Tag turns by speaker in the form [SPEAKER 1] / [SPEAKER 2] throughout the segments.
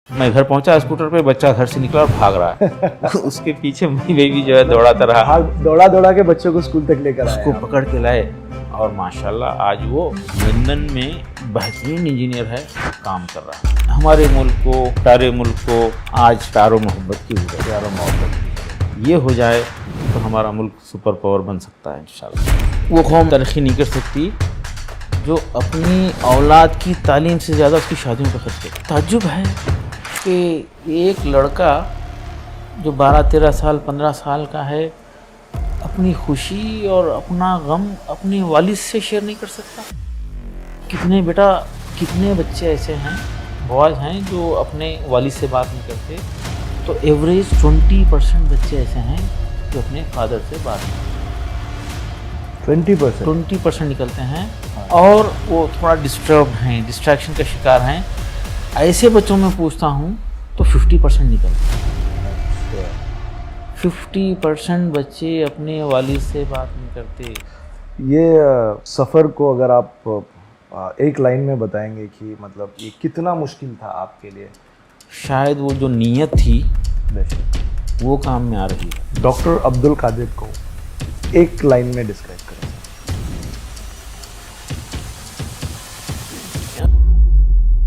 [SPEAKER 1] میں گھر پہنچا اسکوٹر پہ، بچہ گھر سے نکلا اور بھاگ رہا ہے اس کے پیچھے میری بیوی جو ہے دوڑاتا رہا،
[SPEAKER 2] دوڑا کے بچوں کو اسکول تک لے کر
[SPEAKER 1] اس
[SPEAKER 2] آئے
[SPEAKER 1] کو پکڑ کے لائے، اور ماشاءاللہ آج وہ لندن میں بہترین انجینئر ہے، کام کر رہا ہے۔ ہمارے ملک کو، سارے ملک کو آج پیار و محبت کی ضرورت ہے، پیار و محبت یہ ہو جائے تو ہمارا ملک سپر پاور بن سکتا ہے انشاءاللہ۔ وہ قوم ترقی نہیں کر سکتی جو اپنی اولاد کی تعلیم سے زیادہ اس کی شادیوں پہ خرچ کرے۔ تعجب ہے کہ ایک لڑکا جو 12-13 سال 15 سال کا ہے اپنی خوشی اور اپنا غم اپنے والد سے شیئر نہیں کر سکتا۔ کتنے بچے ایسے ہیں، بوائز ہیں جو اپنے والد سے بات نہیں کرتے، تو ایوریج 20% بچے ایسے ہیں جو اپنے فادر سے بات نہیں کرتے، 20% نکلتے ہیں، اور وہ تھوڑا ڈسٹربڈ ہیں، ڈسٹریکشن کا شکار ہیں۔ ایسے بچوں میں پوچھتا ہوں تو 50% نکلتے ہیں۔ 50% بچے اپنے والد سے بات نہیں کرتے۔
[SPEAKER 2] یہ سفر کو اگر آپ ایک لائن میں بتائیں گے کہ مطلب یہ کتنا مشکل تھا آپ کے لیے؟
[SPEAKER 1] شاید وہ جو نیت تھی وہ کام میں آ رہی ہے۔
[SPEAKER 2] ڈاکٹر عبد القادر کو ایک لائن میں ڈسکرائب کریں۔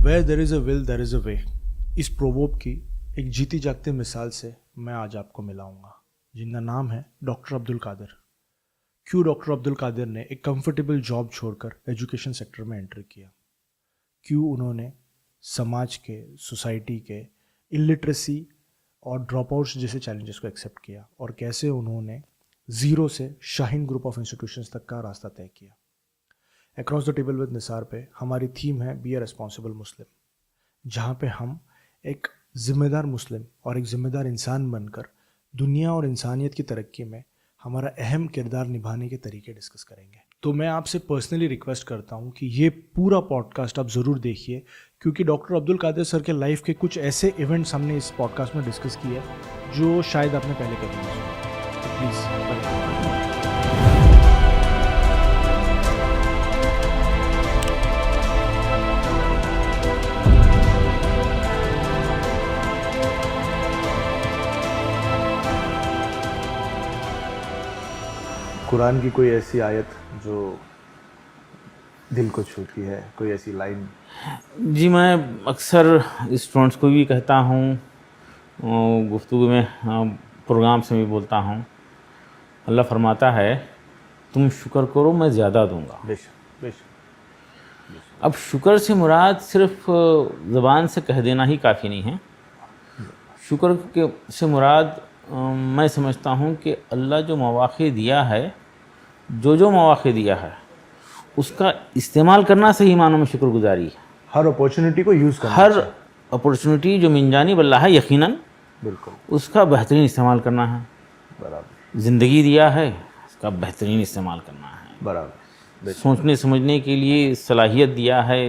[SPEAKER 3] Where there is a will, there is a way۔ اس پروورب کی ایک جیتی جاگتی مثال سے میں آج آپ کو ملاؤں گا، جن کا نام ہے ڈاکٹر عبد القادر۔ کیوں ڈاکٹر عبد القادر نے ایک کمفرٹیبل جاب چھوڑ کر ایجوکیشن سیکٹر میں انٹر کیا؟ کیوں انہوں نے سماج کے، سوسائٹی کے الٹریسی اور ڈراپ آؤٹس جیسے چیلنجز کو ایکسیپٹ کیا، اور کیسے انہوں نے زیرو سے شاہین گروپ آف انسٹیٹیوشنز تک کا راستہ طے کیا؟ اکراس دا ٹیبل ود نثار پہ ہماری تھیم ہے بی اے ریسپانسبل مسلم، جہاں پہ ہم ایک ذمہ دار مسلم اور ایک ذمہ دار انسان بن کر دنیا اور انسانیت کی ترقی میں ہمارا اہم کردار نبھانے کے طریقے ڈسکس کریں گے۔ تو میں آپ سے پرسنلی ریکویسٹ کرتا ہوں کہ یہ پورا پوڈ کاسٹ آپ ضرور دیکھیے، کیونکہ ڈاکٹر عبد القادر سر کے لائف کے کچھ ایسے ایونٹس ہم نے اس پوڈ کاسٹ میں ڈسکس کیے جو شاید آپ نے پہلے کبھی نہیں سنا۔ تو پلیز
[SPEAKER 2] قرآن کی کوئی ایسی آیت جو دل کو چھوتی ہے، کوئی ایسی لائن؟
[SPEAKER 1] جی، میں اکثر اسٹوڈنٹس کو بھی کہتا ہوں، گفتگو میں پروگرام سے بھی بولتا ہوں، اللہ فرماتا ہے تم شکر کرو میں زیادہ دوں گا۔
[SPEAKER 2] بے شک، بے شک۔
[SPEAKER 1] اب شکر سے مراد صرف زبان سے کہہ دینا ہی کافی نہیں ہے۔ شکر سے مراد میں سمجھتا ہوں کہ اللہ جو مواقع دیا ہے، جو مواقع دیا ہے اس کا استعمال کرنا صحیح معنوں میں شکر گزاری ہے۔
[SPEAKER 2] ہر اپورچونٹی کو یوز کرنا،
[SPEAKER 1] ہر اپورچونٹی جو من جانب اللہ ہے یقیناً
[SPEAKER 2] بالکل
[SPEAKER 1] اس کا بہترین استعمال کرنا ہے۔
[SPEAKER 2] برابر،
[SPEAKER 1] زندگی دیا ہے، اس کا بہترین استعمال کرنا ہے۔
[SPEAKER 2] برابر۔
[SPEAKER 1] سوچنے سمجھنے کے لیے صلاحیت دیا ہے،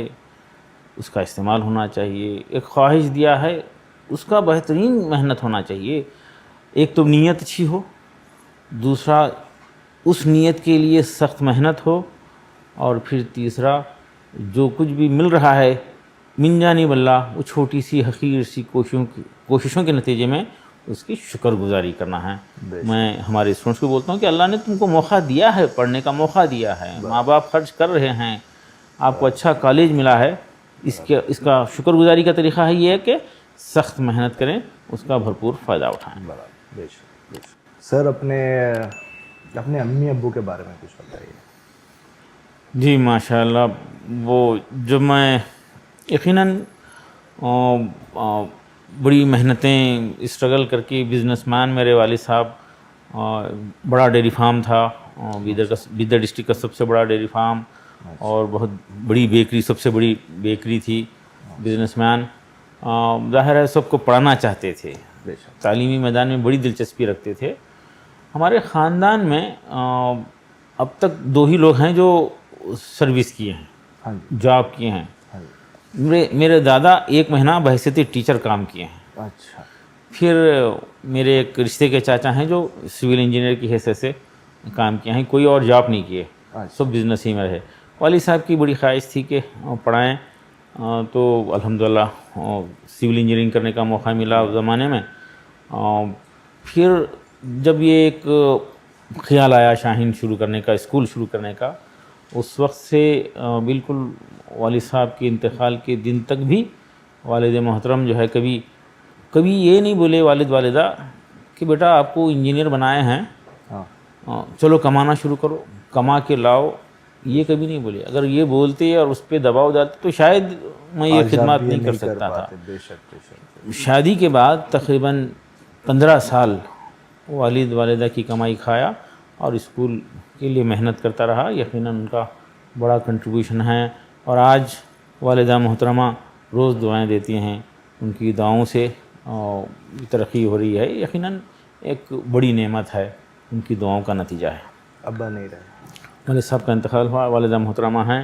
[SPEAKER 1] اس کا استعمال ہونا چاہیے۔ ایک خواہش دیا ہے، اس کا بہترین محنت ہونا چاہیے۔ ایک تو نیت اچھی ہو، دوسرا اس نیت کے لیے سخت محنت ہو، اور پھر تیسرا جو کچھ بھی مل رہا ہے من جانب اللہ، وہ چھوٹی سی حقیر سی کوششوں کے نتیجے میں اس کی شکر گزاری کرنا ہے۔ میں ہمارے اسٹوڈنٹس کو بولتا ہوں کہ اللہ نے تم کو موقع دیا ہے، پڑھنے کا موقع دیا ہے، ماں باپ خرچ کر رہے ہیں، آپ کو اچھا کالج ملا ہے، اس کا شکر گزاری کا طریقہ ہے یہ ہے کہ سخت محنت کریں، اس کا بھرپور فائدہ اٹھائیں۔
[SPEAKER 2] بے شک، بے شک۔ سر اپنے امی ابو کے بارے میں کچھ بتائیے۔
[SPEAKER 1] جی ماشاءاللہ، وہ جب میں یقیناً بڑی محنتیں اسٹرگل کر کے بزنس مین، میرے والد صاحب، بڑا ڈیری فارم تھا، بیدر ڈسٹرکٹ کا سب سے بڑا ڈیری فارم، اور بہت بڑی بیکری، سب سے بڑی بیکری تھی۔ بزنس مین ظاہر ہے سب کو پڑھانا چاہتے تھے، تعلیمی میدان میں بڑی دلچسپی رکھتے تھے۔ ہمارے خاندان میں اب تک 2 ہی لوگ ہیں جو سروس کیے ہیں، جاب کیے ہیں۔ میرے دادا 1 مہینہ بحیثیت ٹیچر کام کیے ہیں۔
[SPEAKER 2] اچھا۔
[SPEAKER 1] پھر میرے ایک رشتے کے چاچا ہیں جو سول انجینئر کی حیثیت سے کام کیے ہیں، کوئی اور جاب نہیں کیے، سب بزنس ہی میں رہے۔ والد صاحب کی بڑی خواہش تھی کہ پڑھائیں، تو الحمدللہ سول انجینئرنگ کرنے کا موقع ملا اس زمانے میں. پھر جب یہ ایک خیال آیا شاہین شروع کرنے کا، اسکول شروع کرنے کا، اس وقت سے بالکل والد صاحب کے انتقال کے دن تک بھی والد محترم جو ہے کبھی یہ نہیں بولے والد والدہ کہ بیٹا آپ کو انجینئر بنائے ہیں، چلو کمانا شروع کرو، کما کے لاؤ، یہ کبھی نہیں بولے. اگر یہ بولتے اور اس پہ دباؤ ڈالتے تو شاید میں یہ خدمات نہیں کر سکتا تھا.
[SPEAKER 2] بے شک بے شک.
[SPEAKER 1] شادی کے بعد تقریباً 15 سال والد والدہ کی کمائی کھایا اور اسکول کے لیے محنت کرتا رہا. یقیناً ان کا بڑا کنٹریبیوشن ہے، اور آج والدہ محترمہ روز دعائیں دیتی ہیں، ان کی دعاؤں سے ترقی ہو رہی ہے. یقیناً ایک بڑی نعمت ہے، ان کی دعاؤں کا نتیجہ ہے.
[SPEAKER 2] ابا نہیں رہے.
[SPEAKER 1] والد صاحب کا انتقال ہوا، والدہ محترمہ ہیں.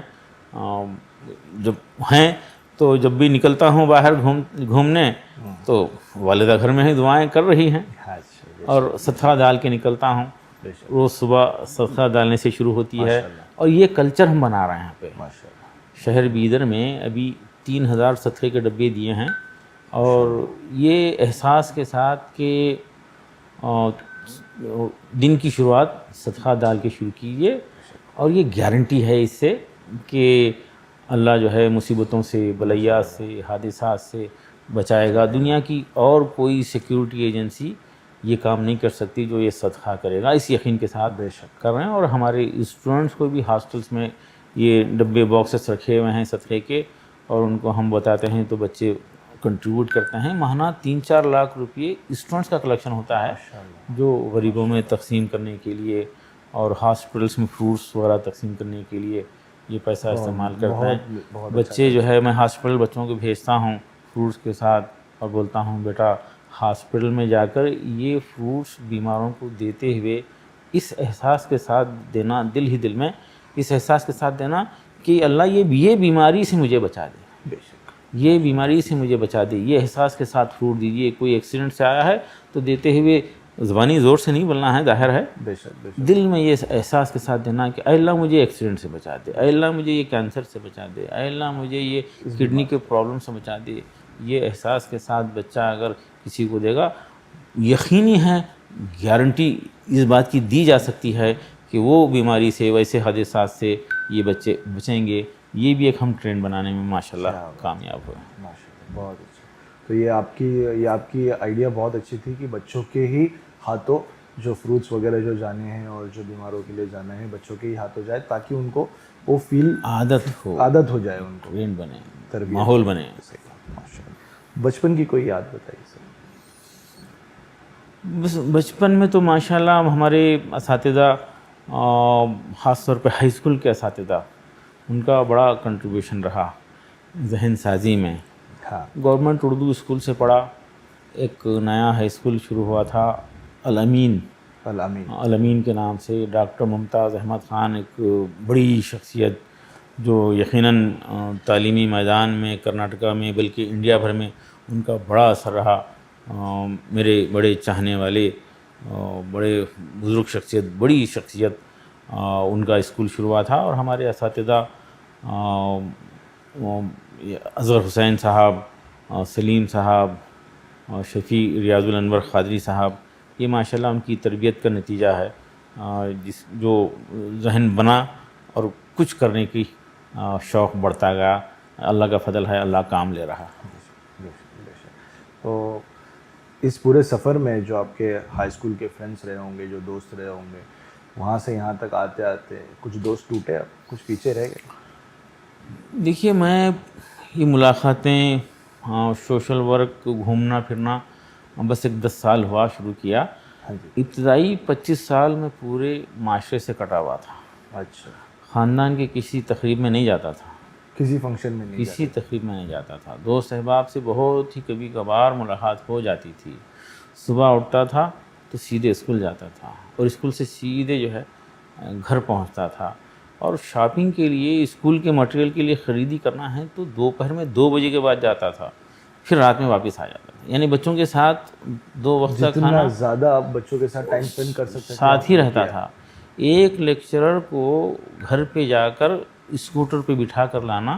[SPEAKER 1] جب ہیں تو جب بھی نکلتا ہوں باہر گھومنے تو والدہ گھر میں ہی دعائیں کر رہی ہیں، اور صدقہ ڈال کے نکلتا ہوں. روز صبح صدقہ ڈالنے سے شروع ہوتی ہے، اور یہ کلچر ہم بنا رہے ہیں یہاں پہ. شہر بیدر میں ابھی 3000 صدقے کے ڈبے دیے ہیں، اور یہ احساس کے ساتھ کہ دن کی شروعات صدقہ ڈال کے شروع کیجیے، اور یہ گارنٹی ہے اس سے کہ اللہ جو ہے مصیبتوں سے، بلیات سے، حادثات سے بچائے گا. دنیا کی اور کوئی سیکیورٹی ایجنسی یہ کام نہیں کر سکتی جو یہ صدقہ کرے گا. اس یقین کے ساتھ بے شک کر رہے ہیں. اور ہمارے اسٹوڈنٹس کو بھی ہاسٹلس میں یہ ڈبے باکسز رکھے ہوئے ہیں صدقے کے، اور ان کو ہم بتاتے ہیں تو بچے کنٹریبیوٹ کرتے ہیں. ماہانہ 3-4 لاکھ روپئے اسٹوڈنٹس کا کلیکشن ہوتا ہے جو غریبوں میں تقسیم کرنے کے لیے، اور ہاسپٹلس میں فروٹس وغیرہ تقسیم کرنے کے لیے یہ پیسہ استعمال کرتے ہیں. بچے جو ہے، میں ہاسپٹل بچوں کو بھیجتا ہوں فروٹس کے ساتھ، اور بولتا ہوں بیٹا ہاسپٹل میں جا کر یہ فروٹس بیماروں کو دیتے ہوئے اس احساس کے ساتھ دینا، دل ہی دل میں اس احساس کے ساتھ دینا کہ اللہ یہ بیماری سے مجھے بچا دے، یہ بیماری سے مجھے بچا دے. یہ احساس کے ساتھ فروٹ دیجیے. کوئی ایکسیڈنٹ سے آیا ہے تو دیتے ہوئے زبانی زور سے نہیں بولنا ہے، ظاہر ہے، دل میں یہ احساس کے ساتھ دینا کہ اے اللہ مجھے ایکسیڈنٹ سے بچا دے، اے اللہ مجھے یہ کینسر سے بچا دے، اے اللہ مجھے یہ کڈنی کے پرابلم سے بچا دے. یہ احساس کے ساتھ بچہ اگر کسی کو دے گا، یقینی ہے، گارنٹی اس بات کی دی جا سکتی ہے کہ وہ بیماری سے، ویسے حادثات سے یہ بچے بچیں گے. یہ بھی ایک ہم ٹرینڈ بنانے میں ماشاءاللہ کامیاب ہوئے.
[SPEAKER 2] ماشاءاللہ بہت اچھا. تو یہ آپ کی آئیڈیا بہت اچھی تھی کہ بچوں کے ہی ہاتھوں جو فروٹس وغیرہ جو جانے ہیں اور جو بیماروں کے لیے جانا ہے بچوں کے ہی ہاتھوں جائے، تاکہ ان کو وہ فیل
[SPEAKER 1] عادت
[SPEAKER 2] ہو جائے، ان کو
[SPEAKER 1] ٹرینڈ بنے،
[SPEAKER 2] تربیت
[SPEAKER 1] ماحول بنے.
[SPEAKER 2] بچپن کی کوئی یاد بتائیے سر.
[SPEAKER 1] بس بچپن میں تو ماشاءاللہ ہمارے اساتذہ، خاص طور پہ ہائی اسکول کے اساتذہ، ان کا بڑا کنٹریبیوشن رہا ذہن سازی میں. گورنمنٹ اردو اسکول سے پڑھا. ایک نیا ہائی اسکول شروع ہوا تھا الامین کے نام سے. ڈاکٹر ممتاز احمد خان ایک بڑی شخصیت جو یقیناً تعلیمی میدان میں کرناٹکا میں بلکہ انڈیا بھر میں ان کا بڑا اثر رہا. میرے بڑے چاہنے والے، بڑے بزرگ شخصیت، بڑی شخصیت، ان کا اسکول شروع ہوا تھا. اور ہمارے اساتذہ اصغر حسین صاحب، سلیم صاحب، شفیع ریاض الانور قادری صاحب، یہ ماشاءاللہ ان کی تربیت کا نتیجہ ہے، جو ذہن بنا اور کچھ کرنے کی شوق بڑھتا گیا. اللہ کا فضل ہے، اللہ کام لے رہا.
[SPEAKER 2] تو اس پورے سفر میں جو آپ کے ہائی اسکول کے فرینڈس رہے ہوں گے، جو دوست رہے ہوں گے، وہاں سے یہاں تک آتے آتے کچھ دوست ٹوٹے، کچھ پیچھے رہ گئے؟
[SPEAKER 1] دیکھیے، میں یہ ملاقاتیں، سوشل ورک، گھومنا پھرنا بس ایک 10 سال ہوا شروع کیا. ابتدائی 25 سال میں پورے معاشرے سے کٹا ہوا تھا.
[SPEAKER 2] اچھا.
[SPEAKER 1] خاندان کے کسی تقریب میں نہیں جاتا تھا،
[SPEAKER 2] کسی فنکشن میں نہیں،
[SPEAKER 1] کسی تقریب میں نہیں جاتا تھا. دوست احباب سے بہت ہی کبھی کبھار ملاقات ہو جاتی تھی. صبح اٹھتا تھا تو سیدھے اسکول جاتا تھا، اور اسکول سے سیدھے جو ہے گھر پہنچتا تھا. اور شاپنگ کے لیے، اسکول کے مٹیریل کے لیے خریدی کرنا ہے تو دوپہر میں 2 بجے کے بعد جاتا تھا، پھر رات میں واپس آ جاتا تھا. یعنی بچوں کے ساتھ 2 وقت کا کھانا،
[SPEAKER 2] زیادہ آپ بچوں کے ساتھ ٹائم اسپینڈ کر سکتے
[SPEAKER 1] ساتھ ہی رہتا تھا. ایک لیکچرر کو گھر پہ جا کر اسکوٹر پہ بٹھا کر لانا،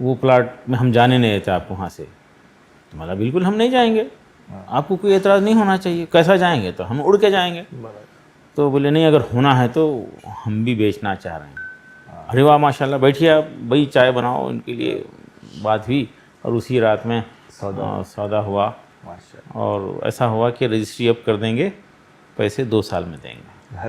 [SPEAKER 1] وہ پلاٹ میں ہم جانے نہیں دیتے آپ کو وہاں سے. تو مطلب بالکل ہم نہیں جائیں گے, آپ کو کوئی اعتراض نہیں ہونا چاہیے. کیسا جائیں گے؟ تو ہم اڑ کے جائیں گے. تو بولے نہیں, اگر ہونا ہے تو ہم بھی بیچنا چاہ رہے ہیں. ارے واہ ماشاء اللہ, بیٹھیے آپ, بھائی چائے بناؤ. ان کے لیے بات ہوئی اور اسی رات میں سودا ہوا. اور ایسا ہوا کہ رجسٹری اب کر دیں گے, پیسے 2 سال میں دیں گے.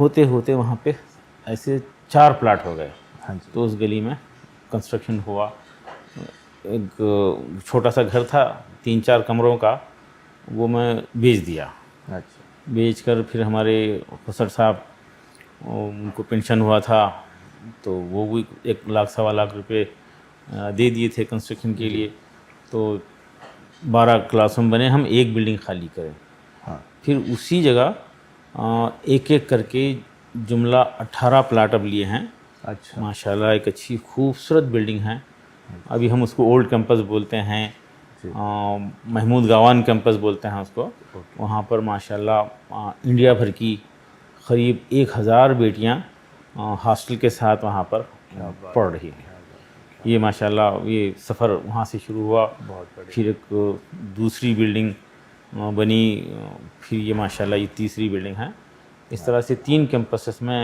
[SPEAKER 1] ہوتے ہوتے وہاں پہ ایسے 4 پلاٹ ہو گئے. تو اس گلی میں کنسٹرکشن ہوا. ایک چھوٹا سا گھر تھا 3-4 کمروں کا, وہ میں بیچ دیا. بیچ کر پھر ہمارے خسر صاحب, ان کو پینشن ہوا تھا, تو وہ بھی 1 لاکھ 1.25 لاکھ روپے دے دیے تھے کنسٹرکشن کے لیے. تو 12 کلاس روم بنے, ہم ایک بلڈنگ خالی کریں. پھر اسی جگہ ایک ایک کر کے جملہ 18 پلاٹ اب لیے ہیں.
[SPEAKER 2] اچھا
[SPEAKER 1] ماشاء اللہ, ایک اچھی خوبصورت بلڈنگ ہے. ابھی ہم اس کو اولڈ کیمپس بولتے ہیں, محمود گاوان کیمپس بولتے ہیں اس کو. وہاں پر ماشاء اللہ انڈیا بھر کی قریب 1000 بیٹیاں ہاسٹل کے ساتھ وہاں پر پڑھ رہی ہیں. یہ ماشاء اللہ یہ سفر وہاں سے شروع ہوا. پھر ایک دوسری بلڈنگ بنی, پھر یہ ماشاء اللہ یہ تیسری بلڈنگ ہے. اس طرح سے 3 کیمپسز میں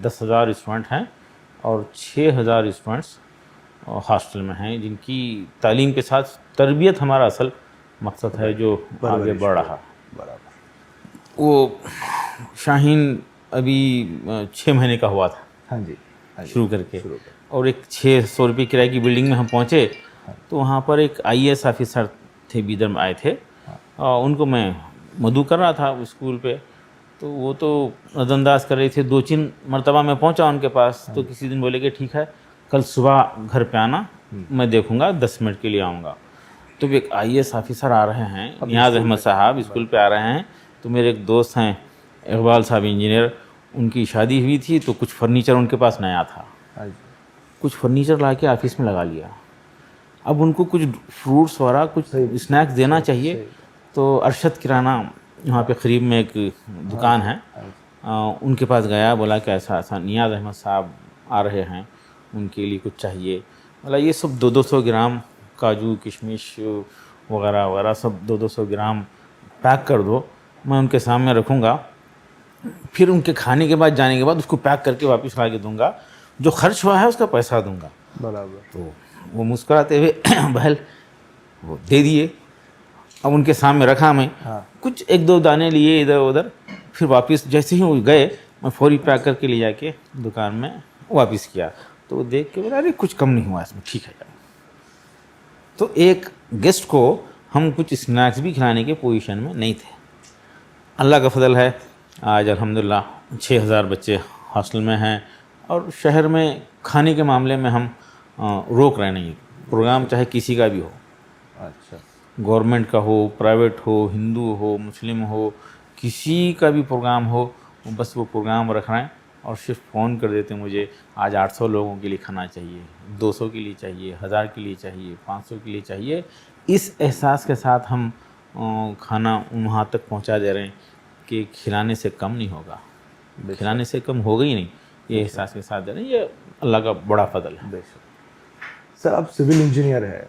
[SPEAKER 1] 10,000 اسٹوڈنٹ ہیں اور 6,000 اسٹوڈنٹس ہاسٹل میں ہیں, جن کی تعلیم کے ساتھ تربیت ہمارا اصل مقصد ہے جو آگے بڑھ رہا. وہ شاہین ابھی 6 مہینے کا ہوا تھا شروع کر کے, اور ایک 600 روپے کرائے کی بلڈنگ میں ہم پہنچے. تو وہاں پر ایک IAS آفیسر تھے, بیدر میں آئے تھے. ان کو میں مدعو کر رہا تھا اسکول پہ, تو وہ تو نظر انداز کر رہے تھے. 2-3 مرتبہ میں پہنچا ان کے پاس, تو کسی دن بولے کہ ٹھیک ہے کل صبح گھر پہ آنا, میں دیکھوں گا, 10 منٹ کے لیے آؤں گا. تو ایک IAS آفیسر آ رہے ہیں, نیاز احمد صاحب اسکول پہ آ رہے ہیں. تو میرے ایک دوست ہیں اقبال صاحب انجینئر, ان کی شادی ہوئی تھی, تو کچھ فرنیچر ان کے پاس نیا تھا. کچھ فرنیچر لا کے آفس میں لگا لیا. اب ان کو کچھ فروٹس وغیرہ کچھ اسنیکس دینا چاہیے. تو ارشد کرانہ وہاں پہ قریب میں ایک دکان ہے, ان کے پاس گیا, بولا کہ ایسا ایسا نیاز احمد صاحب آ رہے ہیں, ان کے لیے کچھ چاہیے. بولا یہ سب 200 گرام کاجو کشمش وغیرہ وغیرہ سب 200 گرام پیک کر دو, میں ان کے سامنے رکھوں گا. پھر ان کے کھانے کے بعد جانے کے بعد اس کو پیک کر کے واپس لا کے دوں گا, جو خرچ ہوا ہے اس کا پیسہ دوں گا. تو وہ مسکراتے ہوئے بہل وہ دے دیے. اب ان کے سامنے رکھا میں, کچھ 1-2 دانے لیے ادھر ادھر. پھر واپس جیسے ہی وہ گئے, میں فوری پیک کر کے لے جا کے دکان میں واپس کیا. تو وہ دیکھ کے بولا ارے کچھ کم نہیں ہوا اس میں, ٹھیک ہے. تو ایک گیسٹ کو ہم کچھ اسنیکس بھی کھلانے کے پوزیشن میں نہیں تھے. اللہ کا فضل ہے, آج الحمدللہ 6,000 بچے ہاسٹل میں ہیں, اور شہر میں کھانے کے معاملے میں ہم روک رہے نہیں. پروگرام چاہے کسی کا بھی ہو, گورنمنٹ کا ہو, پرائیویٹ ہو, ہندو ہو, مسلم ہو, کسی کا بھی پروگرام ہو, بس وہ پروگرام رکھ رہے ہیں. اور صرف فون کر دیتے مجھے, آج 800 لوگوں کے لیے کھانا چاہیے, 200 کے لیے چاہیے, 1000 کے لیے چاہیے, 500 کے لیے چاہیے. اس احساس کے ساتھ ہم کھانا وہاں تک پہنچا دے رہے ہیں کہ کھلانے سے کم نہیں ہوگا, کھلانے سے کم ہوگا ہی نہیں. یہ احساس کے ساتھ دے رہے ہیں, یہ اللہ کا بڑا فضل ہے.
[SPEAKER 2] سر آپ سول انجینئر ہے,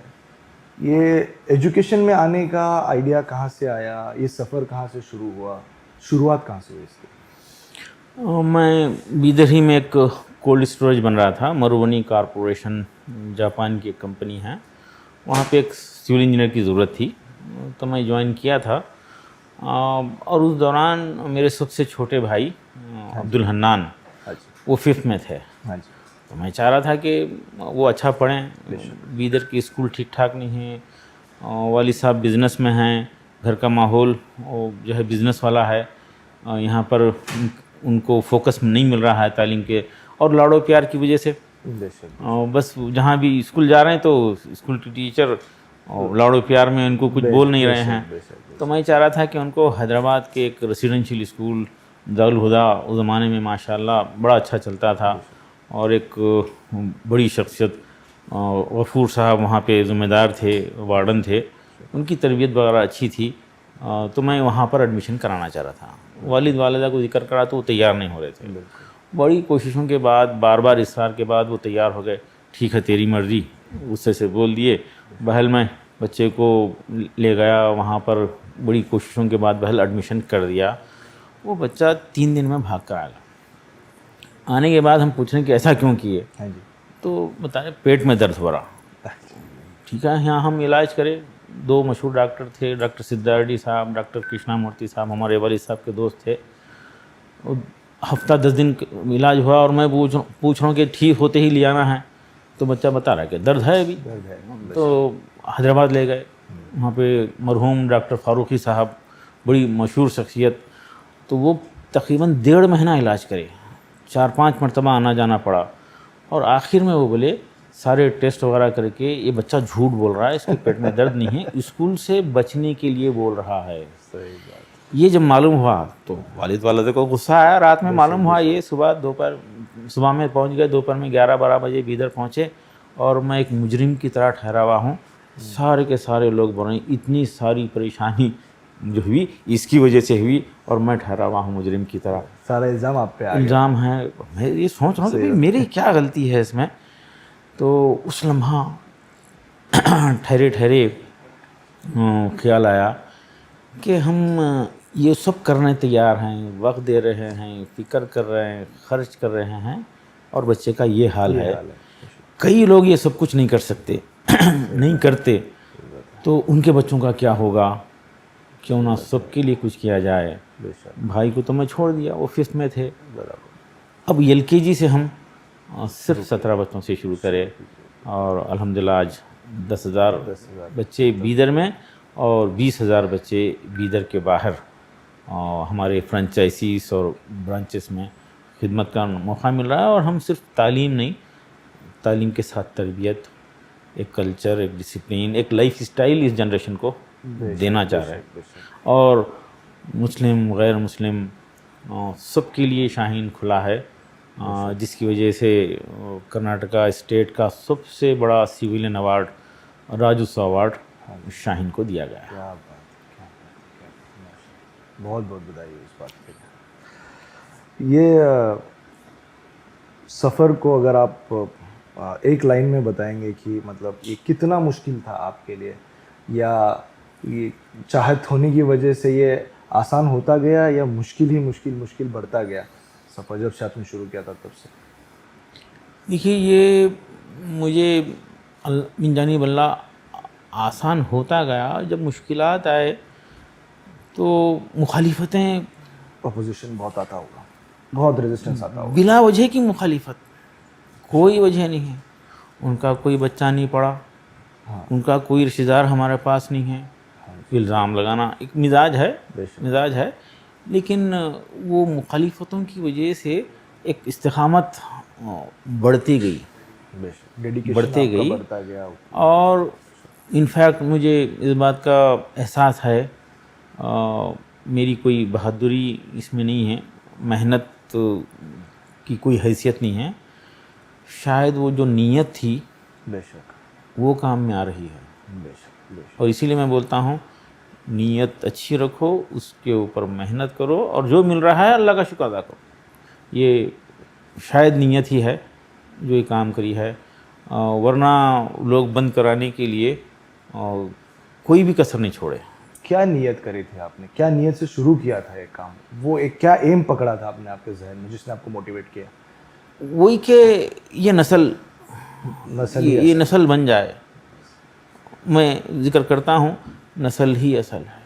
[SPEAKER 2] یہ ایجوکیشن میں آنے کا آئیڈیا کہاں سے آیا, یہ سفر کہاں سے شروع ہوا, شروعات کہاں سے ہوئی اس کی؟
[SPEAKER 1] میں بیدر ہی میں ایک کولڈ اسٹوریج بن رہا تھا, مروونی کارپوریشن جاپان کی ایک کمپنی ہے, وہاں پہ ایک سول انجینئر کی ضرورت تھی. تو میں جوائن کیا تھا, اور اس دوران میرے سب سے چھوٹے بھائی عبدالحنان, وہ 5th میں تھے. تو میں چاہ رہا تھا کہ وہ اچھا پڑھیں. بیدر کی اسکول ٹھیک ٹھاک نہیں ہیں, والد صاحب بزنس میں ہیں, گھر کا ماحول جو ہے بزنس والا ہے, یہاں پر ان کو فوکس نہیں مل رہا ہے تعلیم کے, اور لاڑو پیار کی وجہ سے بس جہاں بھی اسکول جا رہے ہیں تو اسکول کی ٹیچر لاڑو پیار میں ان کو کچھ بول نہیں رہے ہیں. تو میں چاہ رہا تھا کہ ان کو حیدرآباد کے ایک ریسیڈنشیل اسکول دارالہدا, اس زمانے میں ماشاءاللہ بڑا اچھا چلتا تھا, اور ایک بڑی شخصیت غفور صاحب وہاں پہ ذمہ دار تھے, وارڈن تھے, ان کی تربیت وغیرہ اچھی تھی. تو میں وہاں پر ایڈمیشن کرانا چاہ رہا تھا. والد والدہ کو ذکر کرا تو وہ تیار نہیں ہو رہے تھے. بڑی کوششوں کے بعد بار بار اصرار کے بعد وہ تیار ہو گئے. ٹھیک ہے تیری مرضی, غصے سے بول دیے. بہل میں بچے کو لے گیا وہاں پر, بڑی کوششوں کے بعد بہل ایڈمیشن کر دیا. وہ بچہ 3 دن میں بھاگ کر آ گیا. آنے کے بعد ہم پوچھیں کہ ایسا کیوں کیے,
[SPEAKER 2] ہاں جی.
[SPEAKER 1] تو بتائیں پیٹ میں درد ہو رہا. ٹھیک ہے یہاں ہم علاج کرے. 2 مشہور ڈاکٹر تھے, ڈاکٹر سدھا ریڈی صاحب, ڈاکٹر کرشنا مورتی صاحب, ہمارے والد صاحب کے دوست تھے. ہفتہ 10 دن علاج ہوا اور میں پوچھ رہا ہوں کہ ٹھیک ہوتے ہی لے آنا ہے, تو بچہ بتا رہا ہے کہ درد ہے ابھی. تو حیدرآباد لے گئے. وہاں پہ مرحوم ڈاکٹر فاروقی صاحب, بڑی مشہور شخصیت, تو وہ تقریباً 1.5 مہینہ علاج کرے. 4-5 مرتبہ آنا جانا پڑا. اور آخر میں وہ بولے سارے ٹیسٹ وغیرہ کر کے یہ بچہ جھوٹ بول رہا ہے, اس کے پیٹ میں درد نہیں ہے, اسکول سے بچنے کے لیے بول رہا ہے.
[SPEAKER 2] صحیح بات.
[SPEAKER 1] یہ جب معلوم ہوا تو والد کو غصہ آیا. رات میں معلوم ہوا, یہ صبح میں پہنچ گئے, دوپہر میں 11-12 بجے بیدر پہنچے, اور میں ایک مجرم کی طرح ٹھہرا ہوا ہوں. سارے کے سارے لوگ بول رہے ہیں اتنی ساری پریشانی جو ہوئی اس کی وجہ سے ہوئی, اور میں ٹھہرا ہوا ہوں مجرم کی طرح.
[SPEAKER 2] سارا الزام آپ پہ آ گیا.
[SPEAKER 1] الزام ہے. میں یہ سوچ رہا ہوں کہ میری کیا غلطی ہے اس میں. تو اس لمحہ ٹھہرے خیال آیا کہ ہم یہ سب کرنے تیار ہیں, وقت دے رہے ہیں, فکر کر رہے ہیں, خرچ کر رہے ہیں, اور بچے کا یہ حال ہے. کئی لوگ یہ سب کچھ نہیں کر سکتے, نہیں کرتے, تو ان کے بچوں کا کیا ہوگا. کیوں نہ سب کے لیے کچھ کیا جائے. بھائی کو تو میں چھوڑ دیا, وہ 5th میں تھے. اب LKG سے ہم صرف 17 بچوں سے شروع کرے, اور الحمدللہ آج 10,000 بچے بیدر میں اور 20,000 بچے بیدر کے باہر ہمارے فرنچائزیز اور برانچز میں خدمت کا موقع مل رہا ہے. اور ہم صرف تعلیم نہیں, تعلیم کے ساتھ تربیت, ایک کلچر, ایک ڈسپلین, ایک لائف اسٹائل اس جنریشن کو دینا چاہ رہے ہیں. اور مسلم غیر مسلم سب کے لیے شاہین کھلا ہے, جس کی وجہ سے کرناٹکا اسٹیٹ کا سب سے بڑا سویلین ایوارڈ راجوتسو ایوارڈ شاہین کو دیا گیا ہے.
[SPEAKER 2] کیا بات, بہت بہت بدائی اس بات پہ. یہ سفر کو اگر آپ ایک لائن میں بتائیں گے کہ مطلب یہ کتنا مشکل تھا آپ کے لیے, یا یہ چاہت ہونے کی وجہ سے یہ آسان ہوتا گیا, یا مشکل ہی مشکل بڑھتا گیا سفر جب سے آپ نے شروع کیا تھا تب سے؟
[SPEAKER 1] دیکھیے یہ مجھے من جانب اللہ آسان ہوتا گیا. جب مشکلات آئے تو مخالفتیں,
[SPEAKER 2] اپوزیشن بہت آتا ہوگا, بہت ریزسٹنس آتا ہوگا.
[SPEAKER 1] بلا وجہ کی مخالفت, کوئی وجہ نہیں ہے. ان کا کوئی بچہ نہیں پڑا, ان کا کوئی رشتہ دار ہمارے پاس نہیں ہے. الزام لگانا ایک مزاج ہے, لیکن وہ مخالفتوں کی وجہ سے ایک استقامت بڑھتی گئی, بڑھتی گئی. اور انفیکٹ مجھے اس بات کا احساس ہے, میری کوئی بہادری اس میں نہیں ہے, محنت کی کوئی حیثیت نہیں ہے, شاید وہ جو نیت تھی
[SPEAKER 2] بے شک
[SPEAKER 1] وہ کام میں آ رہی ہے. اور اسی لیے میں بولتا ہوں نیت اچھی رکھو, اس کے اوپر محنت کرو, اور جو مل رہا ہے اللہ کا شکر ادا کرو. یہ شاید نیت ہی ہے جو یہ کام کری ہے, ورنہ لوگ بند کرانے کے لیے کوئی بھی کسر نہیں چھوڑے.
[SPEAKER 2] کیا نیت کری تھی آپ نے, کیا نیت سے شروع کیا تھا یہ کام, وہ ایک کیا ایم پکڑا تھا آپ نے آپ کے ذہن میں جس نے آپ کو موٹیویٹ کیا؟
[SPEAKER 1] وہی کہ یہ نسل بن جائے. میں ذکر کرتا ہوں نسل ہی اصل ہے.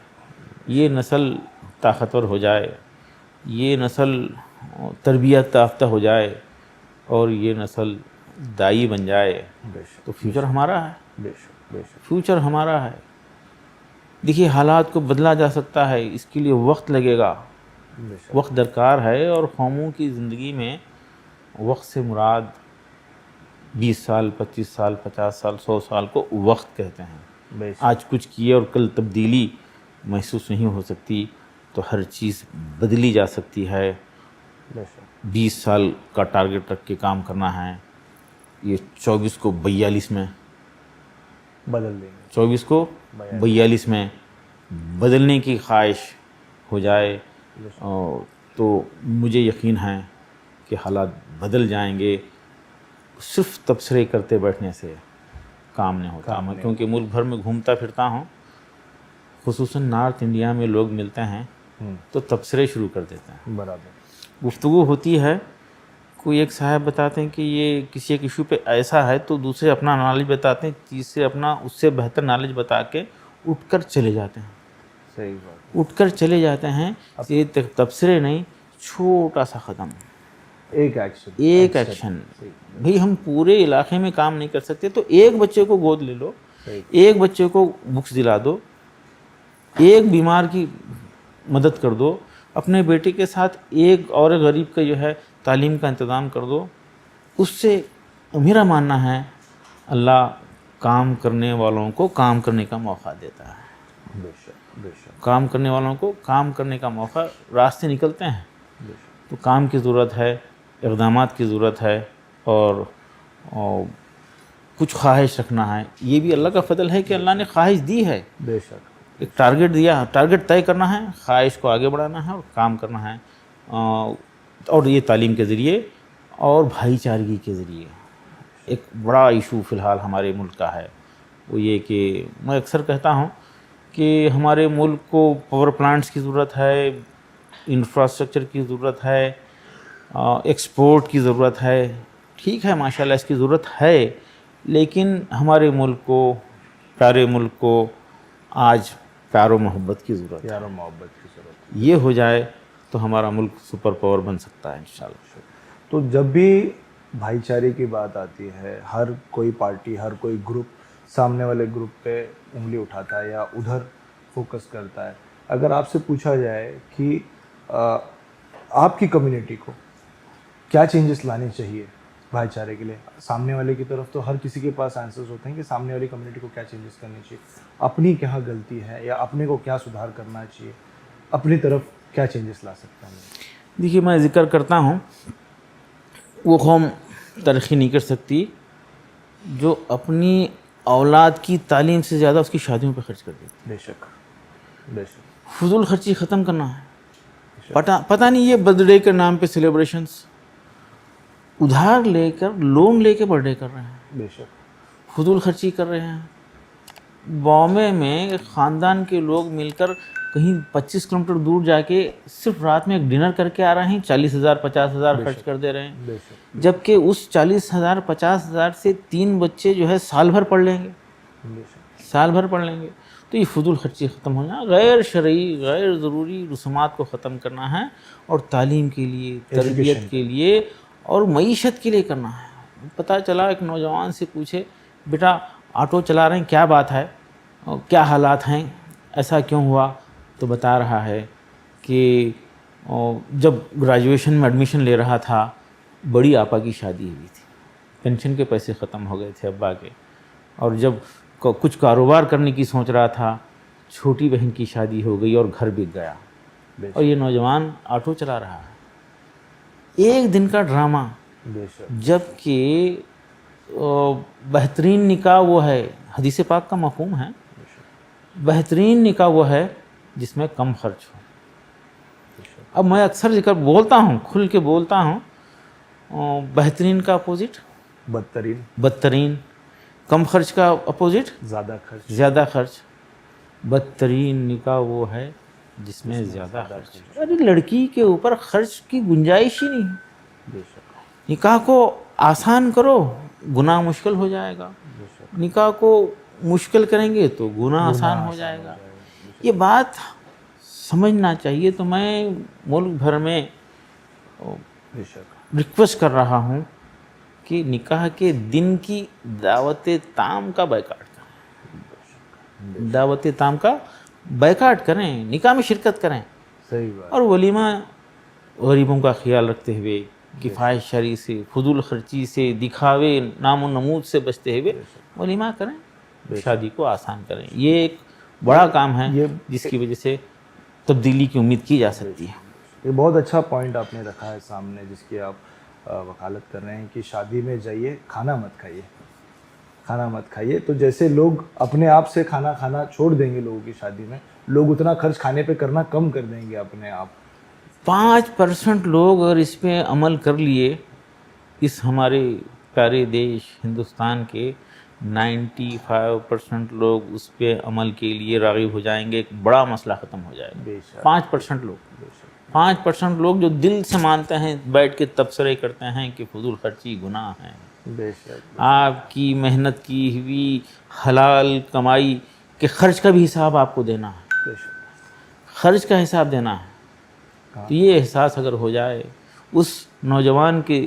[SPEAKER 1] یہ نسل طاقتور ہو جائے, یہ نسل تربیت یافتہ ہو جائے, اور یہ نسل دائی بن جائے, تو فیوچر ہمارا ہے. فیوچر ہمارا ہے. دیکھیے حالات کو بدلا جا سکتا ہے, اس کے لیے وقت لگے گا, وقت درکار ہے. اور قوموں کی زندگی میں وقت سے مراد 20 سال, 25 سال, 50 سال, 100 سال کو وقت کہتے ہیں. آج کچھ کیے اور کل تبدیلی محسوس نہیں ہو سکتی, تو ہر چیز بدلی جا سکتی ہے. 20 سال کا ٹارگٹ رکھ کے کام کرنا ہے, یہ 24 کو 42 میں
[SPEAKER 2] بدل دیں گے,
[SPEAKER 1] 24 کو 42 میں بدلنے کی خواہش ہو جائے, تو مجھے یقین ہے کہ حالات بدل جائیں گے. صرف تبصرے کرتے بیٹھنے سے کام نہیں ہوتا. میں کیونکہ ملک بھر میں گھومتا پھرتا ہوں, خصوصاً نارتھ انڈیا میں لوگ ملتے ہیں تو تبصرے شروع کر دیتے ہیں.
[SPEAKER 2] برابر.
[SPEAKER 1] گفتگو ہوتی ہے, کوئی ایک صاحب بتاتے ہیں کہ یہ کسی ایک ایشو پہ ایسا ہے تو دوسرے اپنا نالج بتاتے ہیں, تیسرے اپنا اس سے بہتر نالج بتا کے اٹھ کر چلے جاتے ہیں.
[SPEAKER 2] صحیح بات.
[SPEAKER 1] اٹھ کر چلے جاتے ہیں. یہ تبصرے نہیں, چھوٹا سا قدم,
[SPEAKER 2] ایک ایکشن.
[SPEAKER 1] بھئی ہم پورے علاقے میں کام نہیں کر سکتے تو ایک بچے کو گود لے لو, ایک بچے کو بکس دلا دو, ایک بیمار کی مدد کر دو, اپنے بیٹے کے ساتھ ایک اور غریب کا جو ہے تعلیم کا انتظام کر دو. اس سے میرا ماننا ہے اللہ کام کرنے والوں کو کام کرنے کا موقع دیتا ہے.
[SPEAKER 2] بے شک بے شک.
[SPEAKER 1] کام کرنے والوں کو کام کرنے کا موقع, راستے نکلتے ہیں. تو کام کی ضرورت ہے, اقدامات کی ضرورت ہے, اور کچھ خواہش رکھنا ہے. یہ بھی اللہ کا فضل ہے کہ اللہ نے خواہش دی ہے.
[SPEAKER 2] بے شک.
[SPEAKER 1] ایک ٹارگٹ دیا, ٹارگٹ طے کرنا ہے, خواہش کو آگے بڑھانا ہے اور کام کرنا ہے. اور یہ تعلیم کے ذریعے اور بھائی چارگی کے ذریعے. ایک بڑا ایشو فی الحال ہمارے ملک کا ہے, وہ یہ کہ میں اکثر کہتا ہوں کہ ہمارے ملک کو پاور پلانٹس کی ضرورت ہے, انفراسٹرکچر کی ضرورت ہے, ایکسپورٹ کی ضرورت ہے. ٹھیک ہے, ماشاءاللہ اس کی ضرورت ہے, لیکن ہمارے ملک کو, پیارے ملک کو آج پیار و محبت کی ضرورت ہے.
[SPEAKER 2] پیار و محبت کی ضرورت.
[SPEAKER 1] یہ ہو جائے تو ہمارا ملک سپر پاور بن سکتا ہے انشاءاللہ.
[SPEAKER 2] تو جب بھی بھائی چارے کی بات آتی ہے, ہر کوئی پارٹی, ہر کوئی گروپ سامنے والے گروپ پہ انگلی اٹھاتا ہے یا ادھر فوکس کرتا ہے. اگر آپ سے پوچھا جائے کہ آپ کی کمیونٹی کو کیا چینجز لانی چاہیے بھائی چارے کے لیے, سامنے والے کی طرف تو ہر کسی کے پاس آنسرز ہوتے ہیں کہ سامنے والی کمیونٹی کو کیا چینجز کرنی چاہیے, اپنی کیا غلطی ہے یا اپنے کو کیا سدھار کرنا چاہیے, اپنی طرف کیا چینجز لا سکتے ہیں.
[SPEAKER 1] دیکھیے, میں ذکر کرتا ہوں وہ قوم ترقی نہیں کر سکتی جو اپنی اولاد کی تعلیم سے زیادہ اس کی شادیوں پہ خرچ کر دیتی.
[SPEAKER 2] بے شک بے شک.
[SPEAKER 1] فضول خرچی ختم کرنا ہے. پتہ نہیں یہ برتھ ڈے کے نام پہ سیلیبریشنز ادھار لے کر, لون لے کے برتھ ڈے کر رہے ہیں,
[SPEAKER 2] بے شک.
[SPEAKER 1] فضول خرچی کر رہے ہیں. بامبے میں ایک خاندان کے لوگ مل کر کہیں 25 کلومیٹر دور جا کے صرف رات میں ایک ڈنر کر کے آ رہے ہیں, 40,000 50,000 خرچ کر دے رہے ہیں,
[SPEAKER 2] بے شک.
[SPEAKER 1] جبکہ اس 40,000 50,000 سے 3 بچے جو ہے سال بھر پڑھ لیں گے,
[SPEAKER 2] بے شک.
[SPEAKER 1] سال بھر پڑھ لیں گے. تو یہ فضول خرچی ختم ہونا, غیر شرعی غیر ضروری رسومات کو ختم کرنا ہے, اور تعلیم کے لیے, تربیت کے لیے اور معیشت کے لیے کرنا ہے. پتہ چلا ایک نوجوان سے پوچھے, بیٹا آٹو چلا رہے ہیں, کیا بات ہے, کیا حالات ہیں, ایسا کیوں ہوا؟ تو بتا رہا ہے کہ جب گریجویشن میں ایڈمیشن لے رہا تھا بڑی آپا کی شادی ہوئی تھی, پینشن کے پیسے ختم ہو گئے تھے ابا کے, اور جب کچھ کاروبار کرنے کی سوچ رہا تھا چھوٹی بہن کی شادی ہو گئی اور گھر بک گیا, اور یہ نوجوان آٹو چلا رہا ہے. ایک دن کا ڈرامہ.
[SPEAKER 2] بے شک.
[SPEAKER 1] جب کہ بہترین نکاح وہ ہے, حدیث پاک کا مفہوم ہے, بہترین نکاح وہ ہے جس میں کم خرچ ہو. اب میں اکثر ذکر بولتا ہوں, کھل کے بولتا ہوں, بہترین کا اپوزٹ
[SPEAKER 2] بدترین.
[SPEAKER 1] بدترین. کم خرچ کا اپوزٹ
[SPEAKER 2] زیادہ خرچ.
[SPEAKER 1] زیادہ خرچ. بدترین نکاح وہ ہے جس میں زیادہ خرچ. ارے لڑکی کے اوپر خرچ کی گنجائش ہی نہیں.
[SPEAKER 2] بے شک.
[SPEAKER 1] نکاح کو آسان کرو, گناہ مشکل ہو جائے گا. نکاح کو مشکل کریں گے تو گناہ آسان ہو جائے گا. یہ بات سمجھنا چاہیے. تو میں ملک بھر میں
[SPEAKER 2] بے شک
[SPEAKER 1] ریکویسٹ کر رہا ہوں کہ نکاح کے دن کی دعوت تام کا بائیکاٹ کریں. دعوت تام کا بائیکاٹ کریں, نکاح میں شرکت کریں.
[SPEAKER 2] صحیح بات.
[SPEAKER 1] اور ولیمہ غریبوں کا خیال رکھتے ہوئے, کفایت شرعی سے, فضول خرچی سے, دکھاوے نام و نمود سے بچتے ہوئے ولیمہ کریں, شادی کو آسان کریں. یہ ایک بڑا کام ہے جس کی وجہ سے تبدیلی کی امید کی جا سکتی ہے.
[SPEAKER 2] یہ بہت اچھا پوائنٹ آپ نے رکھا ہے سامنے, جس کی آپ وکالت کر رہے ہیں کہ شادی میں جائیے, کھانا مت کھائیے, کھانا مت کھائیے. تو جیسے لوگ اپنے آپ سے کھانا کھانا چھوڑ دیں گے لوگوں کی شادی میں, لوگ اتنا خرچ کھانے پہ کرنا کم کر دیں گے اپنے آپ.
[SPEAKER 1] 5% لوگ اگر اس پہ عمل کر لیے، اس ہمارے پیارے دیش ہندوستان کے 95% لوگ اس پہ عمل کے لیے راغب ہو جائیں گے، ایک بڑا مسئلہ ختم ہو جائے
[SPEAKER 2] بے
[SPEAKER 1] گا۔
[SPEAKER 2] شک
[SPEAKER 1] 5% لوگ، 5% لوگ جو دل سے مانتے ہیں، بیٹھ کے تبصرے کرتے ہیں کہ فضول خرچی گناہ ہے،
[SPEAKER 2] بے شک
[SPEAKER 1] آپ کی محنت کی ہوئی حلال کمائی کے خرچ کا بھی حساب آپ کو دینا ہے،
[SPEAKER 2] بے شک
[SPEAKER 1] خرچ کا حساب دینا ہے۔ تو یہ احساس اگر ہو جائے اس نوجوان کے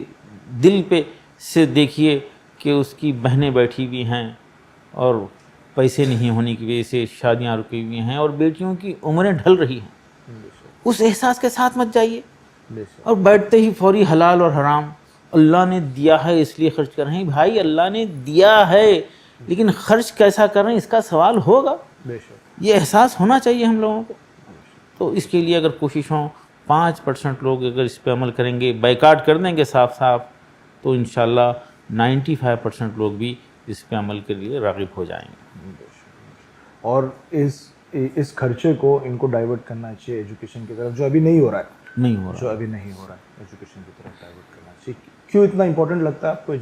[SPEAKER 1] دل پہ سے، دیکھیے کہ اس کی بہنیں بیٹھی ہوئی ہیں اور پیسے نہیں ہونے کی وجہ سے شادیاں رکی ہوئی ہیں اور بیٹیوں کی عمریں ڈھل رہی ہیں،
[SPEAKER 2] بے شک
[SPEAKER 1] اس احساس کے ساتھ مت جائیے
[SPEAKER 2] بے شک
[SPEAKER 1] اور بیٹھتے ہی فوری حلال اور حرام، اللہ نے دیا ہے اس لیے خرچ کر رہے ہیں۔ بھائی اللہ نے دیا ہے لیکن خرچ کیسا کر رہے ہیں اس کا سوال ہوگا،
[SPEAKER 2] بے شک
[SPEAKER 1] یہ احساس ہونا چاہیے ہم لوگوں کو۔ تو اس کے لیے اگر کوشش ہوں، 5% لوگ اگر اس پہ عمل کریں گے، بائیکاٹ کر دیں گے صاف صاف، تو انشاءاللہ 95% لوگ بھی اس پہ عمل کے لیے راغب ہو جائیں گے۔
[SPEAKER 2] اور اس خرچے کو ان کو ڈائیورٹ کرنا چاہیے ایجوکیشن کی طرف، جو ابھی نہیں ہو رہا ہے،
[SPEAKER 1] نہیں ہو رہا،
[SPEAKER 2] جو ابھی نہیں ہو رہا ہے، ایجوکیشن کی طرف ڈائیورٹ کرنا چاہیے۔ کیوں اتنا امپورٹنٹ لگتا ہے آپ کو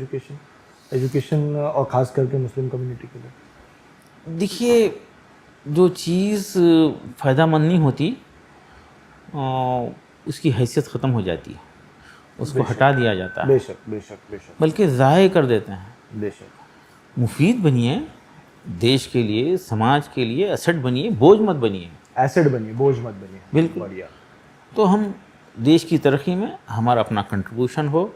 [SPEAKER 2] ایجوکیشن اور خاص کر کے مسلم کمیونٹی کے لیے؟
[SPEAKER 1] دیکھیے جو چیز فائدہ مند نہیں ہوتی اس کی حیثیت ختم ہو جاتی ہے، اس کو ہٹا دیا جاتا ہے،
[SPEAKER 2] بے شک بے شک بے شک
[SPEAKER 1] بلکہ ضائع کر دیتے ہیں۔
[SPEAKER 2] بے شک
[SPEAKER 1] مفید بنیے دیش کے لیے، سماج کے لیے، ایسٹ بنیے، بوجھ مت بنیے۔
[SPEAKER 2] ایسڈ بنیے، بوجھ مت بنیے۔
[SPEAKER 1] بالکل۔
[SPEAKER 2] بڑھیا۔
[SPEAKER 1] تو ہم دیش کی ترقی میں ہمارا اپنا کنٹریبیوشن ہو،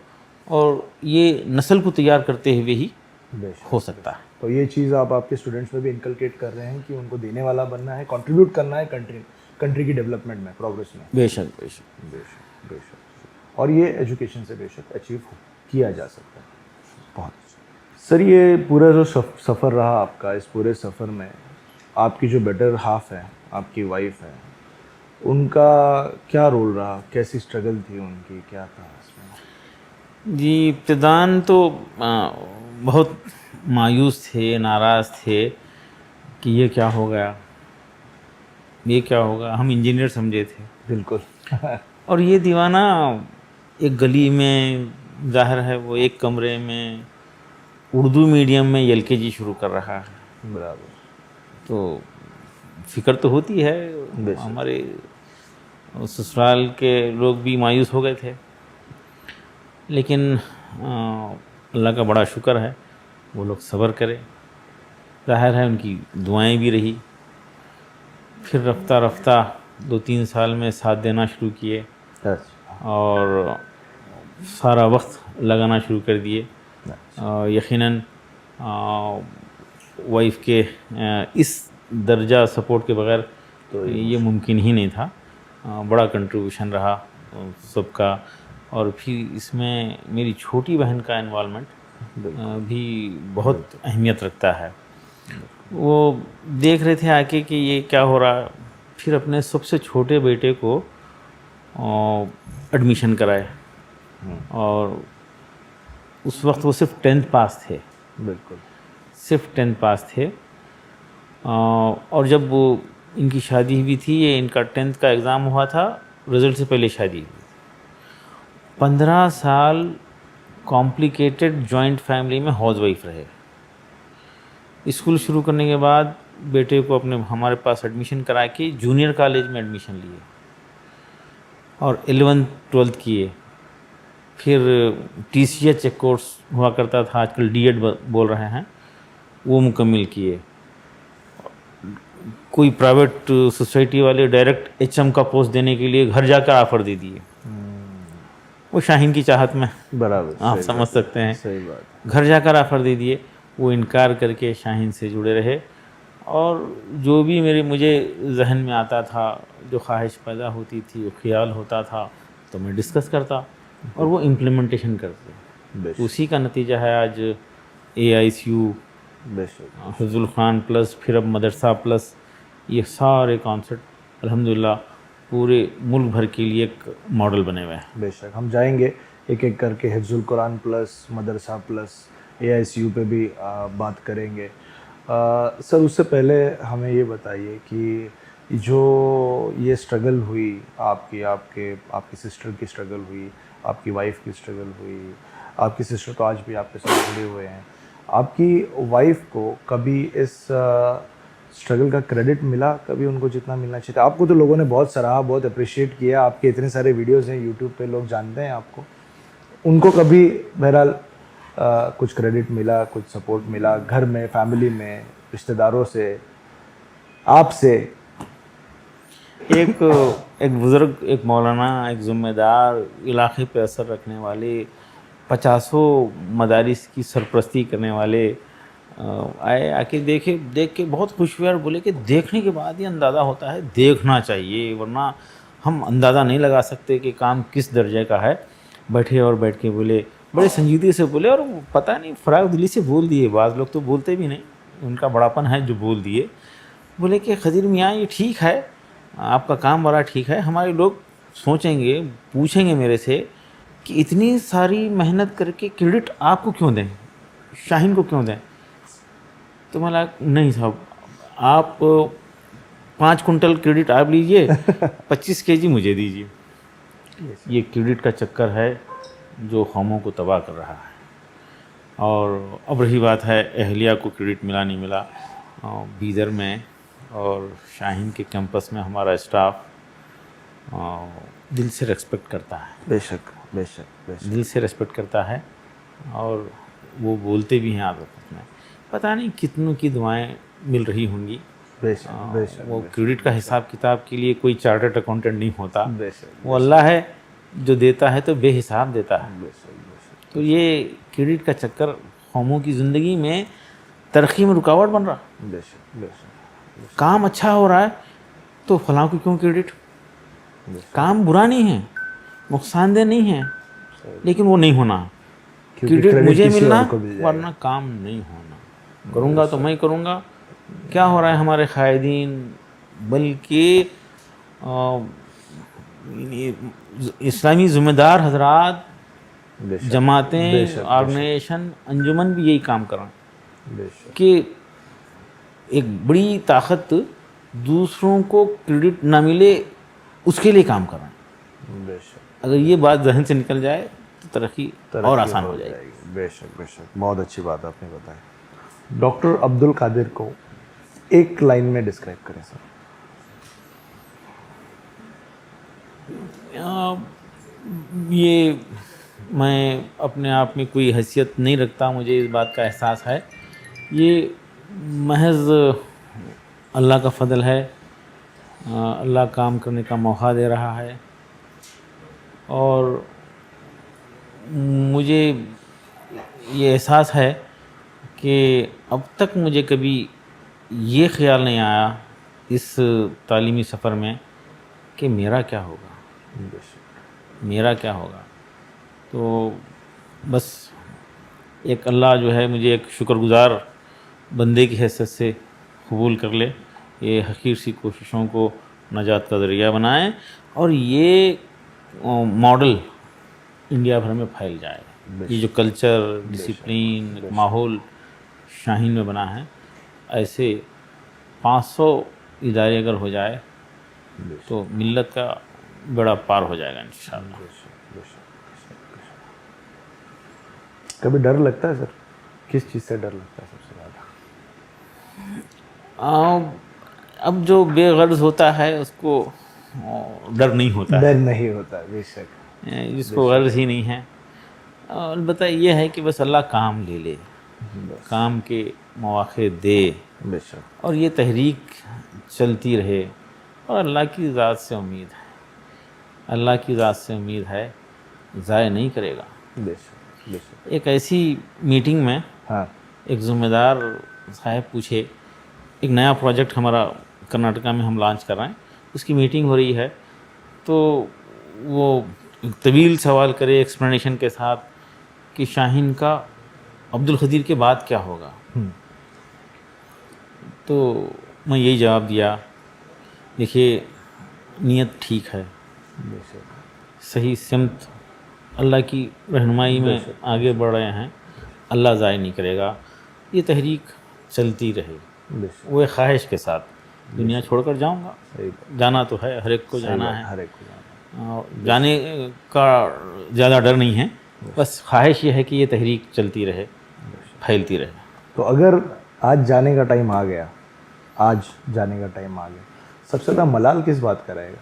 [SPEAKER 1] اور یہ نسل کو تیار کرتے ہوئے ہی
[SPEAKER 2] بے شک
[SPEAKER 1] ہو سکتا ہے۔
[SPEAKER 2] تو یہ چیز آپ کے اسٹوڈنٹس میں بھی انکلکیٹ کر رہے ہیں کہ ان کو دینے والا بننا ہے، کنٹریبیوٹ کرنا ہے کنٹری کی ڈیولپمنٹ میں، پروگریس میں۔
[SPEAKER 1] بے شک بے شک۔
[SPEAKER 2] بے شک بے شک، اور یہ ایجوکیشن سے بے شک اچیو کیا جا سکتا ہے۔ بہت اچھا سر، یہ پورا جو سفر رہا آپ کا، اس پورے سفر میں آپ کی جو بیٹر ہاف ہے، آپ کی وائف ہے، ان کا کیا رول رہا؟ کیسی اسٹرگل تھی ان کی، کیا تھا اس میں؟
[SPEAKER 1] جی ابتداً تو بہت مایوس تھے، ناراض تھے کہ یہ کیا ہو گیا، یہ کیا ہوگا۔ ہم انجینئر سمجھے تھے،
[SPEAKER 2] بالکل۔
[SPEAKER 1] اور یہ دیوانہ ایک گلی میں، ظاہر ہے وہ ایک کمرے میں اردو میڈیم میں LKG شروع کر رہا ہے،
[SPEAKER 2] برابر۔
[SPEAKER 1] تو فکر تو ہوتی ہے۔ ہمارے سسرال کے لوگ بھی مایوس ہو گئے تھے، لیکن اللہ کا بڑا شکر ہے، وہ لوگ صبر کرے، ظاہر ہے ان کی دعائیں بھی رہی۔ پھر رفتہ رفتہ 2-3 سال میں ساتھ دینا شروع کیے اور سارا وقت لگانا شروع کر دیے۔ یقیناً وائف کے اس درجہ سپورٹ کے بغیر تو یہ ممکن ہی نہیں تھا۔ بڑا کنٹریبیوشن رہا سب کا، اور پھر اس میں میری چھوٹی بہن کا انوالومنٹ بھی بہت اہمیت رکھتا ہے۔ وہ دیکھ رہے تھے آ کے کہ یہ کیا ہو رہا، پھر اپنے سب سے چھوٹے بیٹے کو ایڈمیشن کرائے، اور اس وقت وہ صرف 10th پاس تھے،
[SPEAKER 2] بالکل
[SPEAKER 1] صرف 10th پاس تھے، اور جب وہ ان کی شادی ہوئی تھی، یہ ان کا 10th کا ایگزام ہوا تھا، رزلٹ سے پہلے شادی ہوئی تھی۔ 15 سال کمپلیکیٹڈ جوائنٹ فیملی میں ہاؤس وائف رہے۔ اسکول شروع کرنے کے بعد بیٹے کو اپنے ہمارے پاس ایڈمیشن کرا کے جونیئر کالج میں ایڈمیشن لیے، اور 11th 12th کیے۔ پھر TCH ایک کورس ہوا کرتا تھا، آج کل D.Ed بول رہے ہیں، وہ مکمل کیے۔ کوئی پرائیویٹ سوسائٹی والے ڈائریکٹ HM کا پوسٹ دینے کے لیے گھر جا کر آفر دے دیے۔ وہ شاہین کی چاہت میں،
[SPEAKER 2] برابر،
[SPEAKER 1] آپ سمجھ سکتے ہیں،
[SPEAKER 2] صحیح بات۔
[SPEAKER 1] گھر جا کر آفر دے دیے۔ وہ انکار کر کے شاہین سے جڑے رہے، اور جو بھی مجھے ذہن میں آتا تھا، جو خواہش پیدا ہوتی تھی، خیال ہوتا تھا، تو میں ڈسکس کرتا اور وہ امپلیمنٹیشن کرتے۔ اسی کا نتیجہ ہے آج AISU،
[SPEAKER 2] بے شک
[SPEAKER 1] حفظ الخان پلس، پھر اب مدرسہ پلس، یہ سارے کانسیپٹ الحمدللہ پورے ملک بھر کے لیے ایک ماڈل بنے ہوئے ہیں۔
[SPEAKER 2] بے شک ہم جائیں گے ایک ایک کر کے، حفظ القرآن پلس، مدرسہ پلس، AISU پہ بھی بات کریں گے۔ سر اس سے پہلے ہمیں یہ بتائیے کہ جو یہ اسٹرگل ہوئی آپ کی سسٹر کی اسٹرگل ہوئی، آپ کی وائف کی اسٹرگل ہوئی، آپ کی سسٹر تو آج بھی آپ کے ساتھ جڑے ہوئے ہیں، آپ کی وائف کو کبھی اس اسٹرگل کا کریڈٹ ملا کبھی ان کو جتنا ملنا چاہیے تھا؟ آپ کو تو لوگوں نے بہت سراہا، بہت اپریشیٹ کیا، آپ کے اتنے سارے ویڈیوز ہیں یوٹیوب پہ، لوگ جانتے ہیں آپ کو، ان کو کبھی بہرحال کچھ کریڈٹ ملا، کچھ سپورٹ ملا گھر میں، فیملی میں، رشتہ داروں سے، آپ سے؟
[SPEAKER 1] ایک بزرگ، ایک مولانا، ایک ذمہ دار، علاقے پہ اثر رکھنے والے، 50 مدارس کی سرپرستی کرنے والے آئے، آ کے دیکھ کے بہت خوش ہوئے اور بولے کہ دیکھنے کے بعد ہی اندازہ ہوتا ہے، دیکھنا چاہیے، ورنہ ہم اندازہ نہیں لگا سکتے کہ کام کس درجے کا ہے۔ بیٹھے اور بیٹھ کے بولے، بڑے سنجیدگی سے بولے، اور پتہ نہیں فراغ دلی سے بول دیے، بعض لوگ تو بولتے بھی نہیں، ان کا بڑاپن ہے جو بول دیے۔ بولے کہ خضر میاں یہ ٹھیک ہے، آپ کا کام بڑا ٹھیک ہے، ہمارے لوگ سوچیں گے، پوچھیں گے میرے سے کہ اتنی ساری محنت کر کے کریڈٹ آپ کو کیوں دیں، شاہین کو کیوں دیں؟ تو میں لگا نہیں صاحب، آپ 5 کنٹل کریڈٹ آپ لیجئے، 25 kg مجھے دیجیے۔ یہ کریڈٹ کا چکر ہے جو قوموں کو تباہ کر رہا ہے۔ اور اب رہی بات ہے اہلیہ کو کریڈٹ ملا نہیں ملا، بیدر میں اور شاہین کے کیمپس میں ہمارا اسٹاف دل سے ریسپیکٹ کرتا ہے،
[SPEAKER 2] بے شک بے شک بے شک
[SPEAKER 1] دل سے ریسپیکٹ کرتا ہے، اور وہ بولتے بھی ہیں آپس میں، پتہ نہیں کتنوں کی دعائیں مل رہی ہوں گی۔
[SPEAKER 2] بے شک بے شک
[SPEAKER 1] وہ کریڈٹ کا حساب کتاب کے لیے کوئی چارٹرڈ اکاؤنٹنٹ نہیں ہوتا،
[SPEAKER 2] بے شک
[SPEAKER 1] وہ اللہ ہے جو دیتا ہے تو بے حساب دیتا ہے۔
[SPEAKER 2] بے شک بے شک
[SPEAKER 1] تو یہ کریڈٹ کا چکر قوموں کی زندگی میں ترقی میں رکاوٹ بن رہا۔
[SPEAKER 2] بے شک بے شک
[SPEAKER 1] کام اچھا ہو رہا ہے تو فلاں کو کیوں کریڈٹ؟ کام برا نہیں ہے، نقصان دہ نہیں ہے، لیکن وہ نہیں ہونا، کریڈٹ مجھے ملنا ورنہ کام نہیں ہونا۔ کروں گا تو میں کروں گا۔ کیا ہو رہا ہے ہمارے قائدین، بلکہ اسلامی ذمہ دار حضرات، جماعتیں، آرگنائزیشن، انجمن بھی یہی کام کر رہے ہیں کہ ایک بڑی طاقت دوسروں کو کریڈٹ نہ ملے اس کے لیے کام کر رہے ہیں۔ اگر یہ بات ذہن سے نکل جائے تو ترقی اور آسان ہو جائے گی۔
[SPEAKER 2] بے شک بے شک، بہت اچھی بات آپ نے بتائی۔ ڈاکٹر عبد القادر کو ایک لائن میں ڈسکرائب کریں سر۔
[SPEAKER 1] یہ میں اپنے آپ میں کوئی حیثیت نہیں رکھتا، مجھے اس بات کا احساس ہے، یہ محض اللہ کا فضل ہے، اللہ کام کرنے کا موقع دے رہا ہے، اور مجھے یہ احساس ہے کہ اب تک مجھے کبھی یہ خیال نہیں آیا اس تعلیمی سفر میں کہ میرا کیا ہوگا، میرا کیا ہوگا۔ تو بس ایک اللہ جو ہے مجھے ایک شکر گزار بندے کی حیثیت سے قبول کر لے، یہ حقیر سی کوششوں کو نجات کا ذریعہ بنائیں، اور یہ ماڈل انڈیا بھر میں پھیل جائے۔ یہ جو کلچر، ڈسپلین، ماحول شاہین میں بنا ہے، ایسے 500 ادارے اگر ہو جائے تو ملت کا بڑا پار ہو جائے گا انشاءاللہ۔
[SPEAKER 2] کبھی ڈر لگتا ہے سر؟ کس چیز سے ڈر لگتا ہے سب سے زیادہ؟
[SPEAKER 1] اب جو بے غرض ہوتا ہے اس کو ڈر نہیں ہوتا ہے،
[SPEAKER 2] ڈر نہیں ہوتا، بے شک،
[SPEAKER 1] جس کو غرض ہی نہیں ہے۔ البتہ یہ ہے کہ بس اللہ کام لے لے، کام کے مواقع دے،
[SPEAKER 2] بے شک،
[SPEAKER 1] اور یہ تحریک چلتی رہے، اور اللہ کی ذات سے امید ہے، اللہ کی ذات سے امید ہے، ضائع نہیں کرے گا۔
[SPEAKER 2] بے شک بے شک۔
[SPEAKER 1] ایک ایسی میٹنگ میں
[SPEAKER 2] ہاں
[SPEAKER 1] ایک ذمہ دار صاحب پوچھے، ایک نیا پروجیکٹ ہمارا کرناٹکا میں ہم لانچ کر رہے ہیں، اس کی میٹنگ ہو رہی ہے، تو وہ ایک طویل سوال کرے ایکسپلینیشن کے ساتھ کہ شاہین کا عبد القادر کے بعد کیا ہوگا۔ تو میں یہی جواب دیا، دیکھیے نیت ٹھیک ہے، صحیح سمت اللہ کی رہنمائی میں آگے بڑھ رہے ہیں، اللہ ضائع نہیں کرے گا، یہ تحریک چلتی رہے، وہ ایک خواہش کے ساتھ۔ دنیا چھوڑ کر جاؤں گا,
[SPEAKER 2] صحیح بات,
[SPEAKER 1] جانا تو ہے, ہر ایک کو
[SPEAKER 2] صحیح
[SPEAKER 1] جانا
[SPEAKER 2] بات,
[SPEAKER 1] ہے,
[SPEAKER 2] ہر ایک کو جانا.
[SPEAKER 1] اور جانے کا زیادہ ڈر نہیں ہے, بس خواہش یہ ہے کہ یہ تحریک چلتی رہے, پھیلتی رہے.
[SPEAKER 2] تو اگر آج جانے کا ٹائم آ گیا, آج جانے کا ٹائم آ گیا, سب سے زیادہ ملال کس بات کا رہے گا؟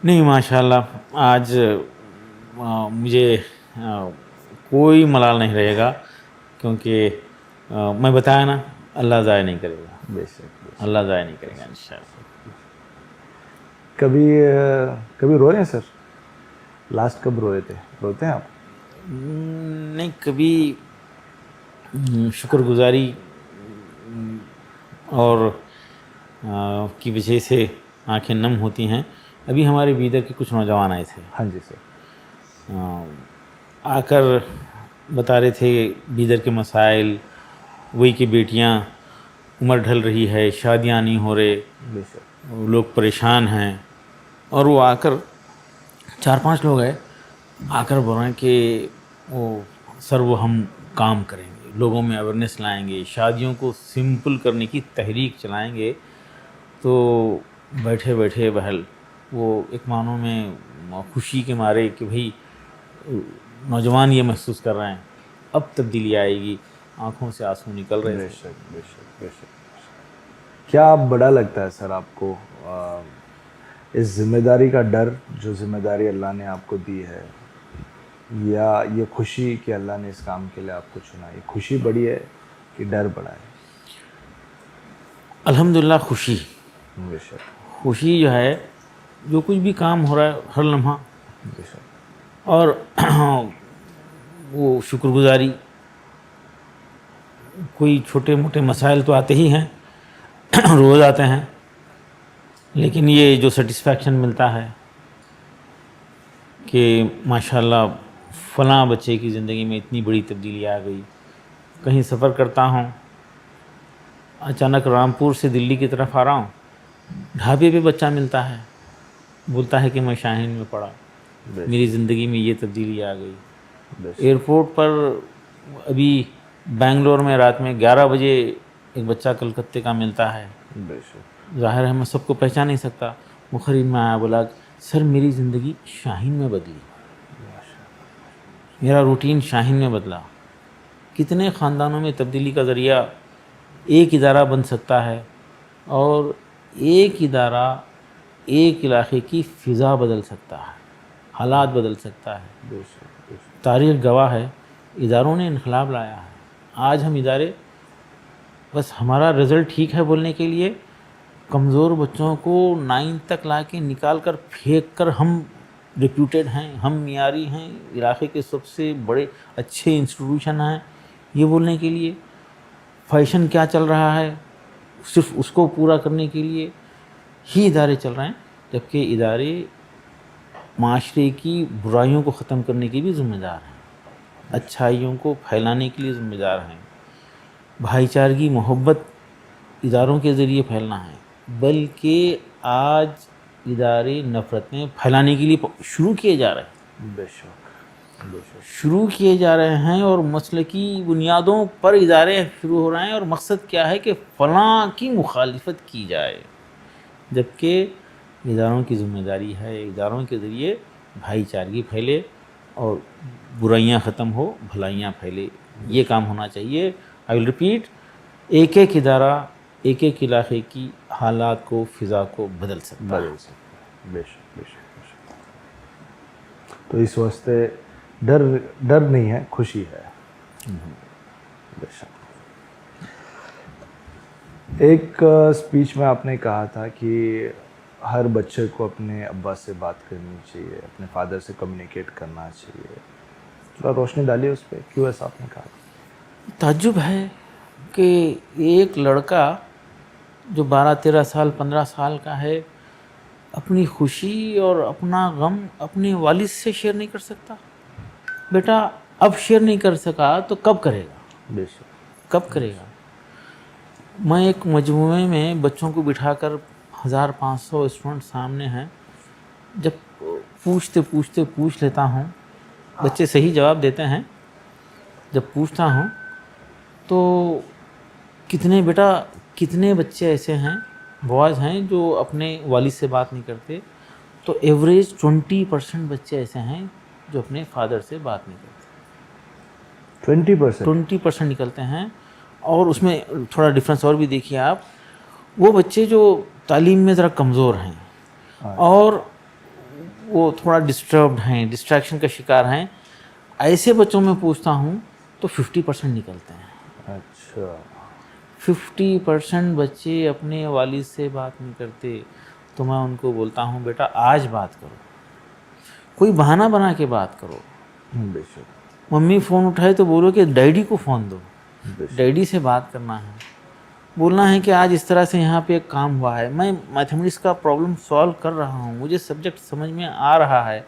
[SPEAKER 1] نہیں ماشاءاللہ, آج مجھے کوئی ملال نہیں رہے گا, کیونکہ میں بتایا نا, اللہ ضائع نہیں کرے گا,
[SPEAKER 2] بے شک.
[SPEAKER 1] اللہ ضائع نہیں کرے گا انشاءاللہ.
[SPEAKER 2] کبھی روئے ہیں سر؟ لاسٹ کب روئے تھے؟ روتے ہیں آپ؟
[SPEAKER 1] نہیں, کبھی شکر گزاری اور کی وجہ سے آنکھیں نم ہوتی ہیں. ابھی ہمارے بیدر کے کچھ نوجوان آئے تھے,
[SPEAKER 2] ہاں جی سر.
[SPEAKER 1] آ کر بتا رہے تھے بیدر کے مسائل, وہی کہ بیٹیاں عمر ڈھل رہی ہے, شادیاں نہیں ہو رہے,
[SPEAKER 2] بے شک.
[SPEAKER 1] لوگ پریشان ہیں. اور وہ آ کر 4-5 لوگ آئے, آ کر بول رہے ہیں کہ وہ سر وہ ہم کام کریں گے, لوگوں میں اویئرنیس لائیں گے, شادیوں کو سمپل کرنے کی تحریک چلائیں گے. تو بیٹھے بیٹھے بہل وہ ایک معنوں میں خوشی کے مارے کہ بھئی نوجوان یہ محسوس کر رہے ہیں اب تبدیلی آئے گی, آنکھوں سے آنسو نکل رہے
[SPEAKER 2] بے
[SPEAKER 1] تھے.
[SPEAKER 2] شک, بے شک, بے شک. کیا بڑا لگتا ہے سر آپ کو اس ذمہ داری کا ڈر, جو ذمہ داری اللہ نے آپ کو دی ہے, یا یہ خوشی کہ اللہ نے اس کام کے لیے آپ کو چنا؟ یہ خوشی بڑی ہے کہ ڈر بڑا ہے؟
[SPEAKER 1] الحمدللہ خوشی.
[SPEAKER 2] بے شک,
[SPEAKER 1] خوشی جو ہے, جو کچھ بھی کام ہو رہا ہے ہر لمحہ,
[SPEAKER 2] بے شک.
[SPEAKER 1] اور وہ شکر گزاری. کوئی چھوٹے موٹے مسائل تو آتے ہی ہیں, روز آتے ہیں, لیکن یہ جو سیٹسفیکشن ملتا ہے کہ ماشاءاللہ فلاں بچے کی زندگی میں اتنی بڑی تبدیلی آ گئی. کہیں سفر کرتا ہوں, اچانک رامپور سے دلی کی طرف آ رہا ہوں, ڈھابے پہ بچہ ملتا ہے, بولتا ہے کہ میں شاہین میں پڑھا, میری زندگی میں یہ تبدیلی آ گئی. ایئرپورٹ پر ابھی بنگلور میں رات میں 11 بجے ایک بچہ کلکتے کا ملتا ہے,
[SPEAKER 2] بے شک.
[SPEAKER 1] ظاہر ہے میں سب کو پہچان نہیں سکتا, مخرج میں آیا, بولا سر میری زندگی شاہین میں بدلی, میرا روٹین شاہین میں بدلا. کتنے خاندانوں میں تبدیلی کا ذریعہ ایک ادارہ بن سکتا ہے, اور ایک ادارہ ایک علاقے کی فضا بدل سکتا ہے, حالات بدل سکتا ہے.
[SPEAKER 2] بے شک, بے شک.
[SPEAKER 1] تاریخ گواہ ہے, اداروں نے انقلاب لایا ہے. آج ہم ادارے بس ہمارا رزلٹ ٹھیک ہے بولنے کے لیے کمزور بچوں کو 9 تک لا کے نکال کر پھینک کر ہم ریپیوٹیڈ ہیں, ہم معیاری ہیں, علاقے کے سب سے بڑے اچھے انسٹیٹیوشن ہیں, یہ بولنے کے لیے فیشن کیا چل رہا ہے صرف اس کو پورا کرنے کے لیے ہی ادارے چل رہے ہیں. جبکہ ادارے معاشرے کی برائیوں کو ختم کرنے کے بھی ذمہ دار ہیں, اچھائیوں کو پھیلانے کے لیے ذمہ دار ہیں. بھائی چارگی محبت اداروں کے ذریعے پھیلنا ہے, بلکہ آج ادارے نفرتیں پھیلانے کے لیے شروع کیے جا رہے ہیں,
[SPEAKER 2] بے شک, بے شک.
[SPEAKER 1] شروع کیے جا رہے ہیں, اور مسلکی بنیادوں پر ادارے شروع ہو رہے ہیں, اور مقصد کیا ہے کہ فلاں کی مخالفت کی جائے. جبکہ اداروں کی ذمہ داری ہے اداروں کے ذریعے بھائی چارگی پھیلے اور برائیاں ختم ہو, بھلائیاں پھیلے, یہ کام ہونا چاہیے. آئی ول ریپیٹ, ایک ایک ادارہ ایک ایک علاقے کی حالات کو, فضا کو بدل سکتا ہے.
[SPEAKER 2] بے شک, بے شک, بے شک. تو اس واسطے ڈر نہیں ہے, خوشی ہے. بے شک. ایک اسپیچ میں آپ نے کہا تھا کہ ہر بچے کو اپنے ابا سے بات کرنی چاہیے, اپنے فادر سے کمیونیکیٹ کرنا چاہیے. تھوڑا روشنی ڈالیے اس پہ, کیوں ایسا آپ نے کہا؟
[SPEAKER 1] تعجب ہے کہ ایک لڑکا جو 12-13 سال 15 سال کا ہے اپنی خوشی اور اپنا غم اپنے والد سے شیئر نہیں کر سکتا. بیٹا اب شیئر نہیں کر سکا تو کب کرے گا؟
[SPEAKER 2] بے شک.
[SPEAKER 1] کب کرے گا؟ میں ایک مجموعے میں بچوں کو بٹھا کر 1500 اسٹوڈنٹ سامنے ہیں, جب پوچھ لیتا ہوں, بچے صحیح جواب دیتے ہیں, جب پوچھتا ہوں تو کتنے بیٹا کتنے بچے ایسے ہیں بوائز ہیں جو اپنے والد سے بات نہیں کرتے، تو ایوریج 20% بچے ایسے ہیں جو اپنے فادر سے بات نہیں کرتے،
[SPEAKER 2] 20%؟
[SPEAKER 1] 20% نکلتے ہیں. اور اس میں تھوڑا ڈفرینس اور بھی دیکھیے آپ، وہ بچے جو تعلیم میں ذرا کمزور ہیں اور وہ تھوڑا ڈسٹربڈ ہیں، ڈسٹریکشن کا شکار ہیں، ایسے بچوں میں پوچھتا ہوں تو 50% نکلتے ہیں.
[SPEAKER 2] اچھا.
[SPEAKER 1] 50% بچے اپنے والد سے بات نہیں کرتے. تو میں ان کو بولتا ہوں بیٹا آج بات کرو، کوئی بہانہ بنا کے بات کرو.
[SPEAKER 2] بے شک.
[SPEAKER 1] ممی فون اٹھائے تو بولو کہ ڈیڈی کو فون دو،
[SPEAKER 2] بے شک.
[SPEAKER 1] ڈیڈی سے بات کرنا ہے، بولنا ہے کہ آج اس طرح سے یہاں پہ ایک کام ہوا ہے، میں میتھمیٹکس کا پرابلم سالو کر رہا ہوں، مجھے سبجیکٹ سمجھ میں آ رہا ہے،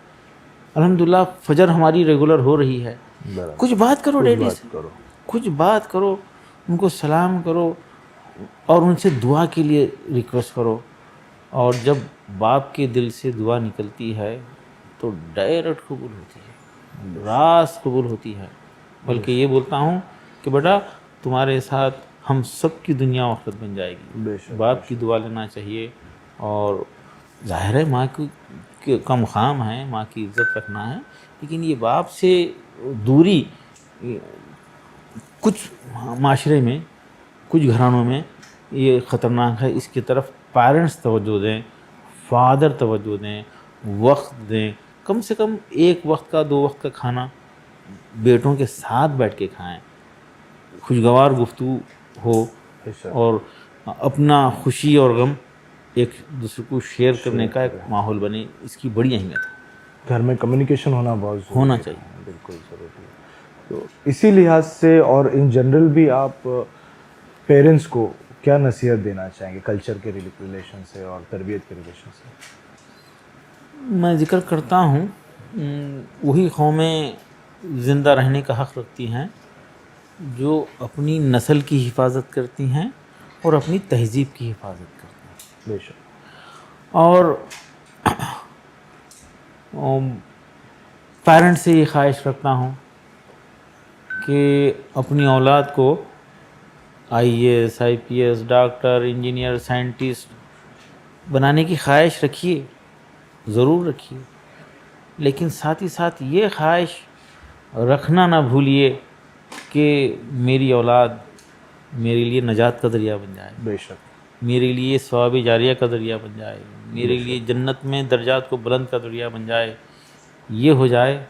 [SPEAKER 1] الحمدللہ فجر ہماری ریگولر ہو رہی ہے،
[SPEAKER 2] برابر.
[SPEAKER 1] کچھ بات کرو
[SPEAKER 2] کچھ
[SPEAKER 1] ڈیڈی
[SPEAKER 2] بات
[SPEAKER 1] سے،
[SPEAKER 2] کرو.
[SPEAKER 1] کچھ بات کرو، ان کو سلام کرو اور ان سے دعا کے لیے ریکویسٹ کرو. اور جب باپ کے دل سے دعا نکلتی ہے تو ڈائریکٹ قبول ہوتی ہے، راست قبول ہوتی ہے. بلکہ یہ بولتا ہوں کہ بیٹا تمہارے ساتھ ہم سب کی دنیا و آخرت بن جائے گی.
[SPEAKER 2] بے شک.
[SPEAKER 1] باپ کی دعا لینا چاہیے. اور ظاہر ہے ماں کا مقام ہے، ماں کی عزت رکھنا ہے، لیکن یہ باپ سے دوری کچھ معاشرے میں، کچھ گھرانوں میں یہ خطرناک ہے. اس کی طرف پیرنٹس توجہ دیں، فادر توجہ دیں، وقت دیں. کم سے کم ایک وقت کا 2 وقت کا کھانا بیٹوں کے ساتھ بیٹھ کے کھائیں، خوشگوار گفتگو ہو
[SPEAKER 2] بے شک.
[SPEAKER 1] اور اپنا خوشی اور غم ایک دوسرے کو شیئر کرنے کا ایک ماحول بنے. اس کی بڑی اہمیت ہے.
[SPEAKER 2] گھر میں کمیونیکیشن ہونا بہت ضروری
[SPEAKER 1] ہونا
[SPEAKER 2] ہے.
[SPEAKER 1] چاہیے.
[SPEAKER 2] بالکل ضروری ہے. تو اسی لحاظ سے اور ان جنرل بھی آپ پیرنٹس کو کیا نصیحت دینا چاہیں گے کلچر کے ریلیشن سے اور تربیت کے ریلیشن سے؟
[SPEAKER 1] میں ذکر کرتا ہوں وہی قومیں زندہ رہنے کا حق رکھتی ہیں جو اپنی نسل کی حفاظت کرتی ہیں اور اپنی تہذیب کی حفاظت کرتی ہیں.
[SPEAKER 2] بے شک.
[SPEAKER 1] اور پیرنٹ سے یہ خواہش رکھتا ہوں کہ اپنی اولاد کو IAS IPS doctor engineer scientist بنانے کی خواہش رکھیے، ضرور رکھیے، لیکن ساتھ ہی ساتھ یہ خواہش رکھنا نہ بھولیے کہ میری اولاد میرے لیے نجات کا ذریعہ بن جائے،
[SPEAKER 2] بے شک.
[SPEAKER 1] میرے لیے ثواب جاریہ کا ذریعہ بن جائے، میرے لیے جنت میں درجات کو بلند کا ذریعہ بن جائے. یہ ہو جائے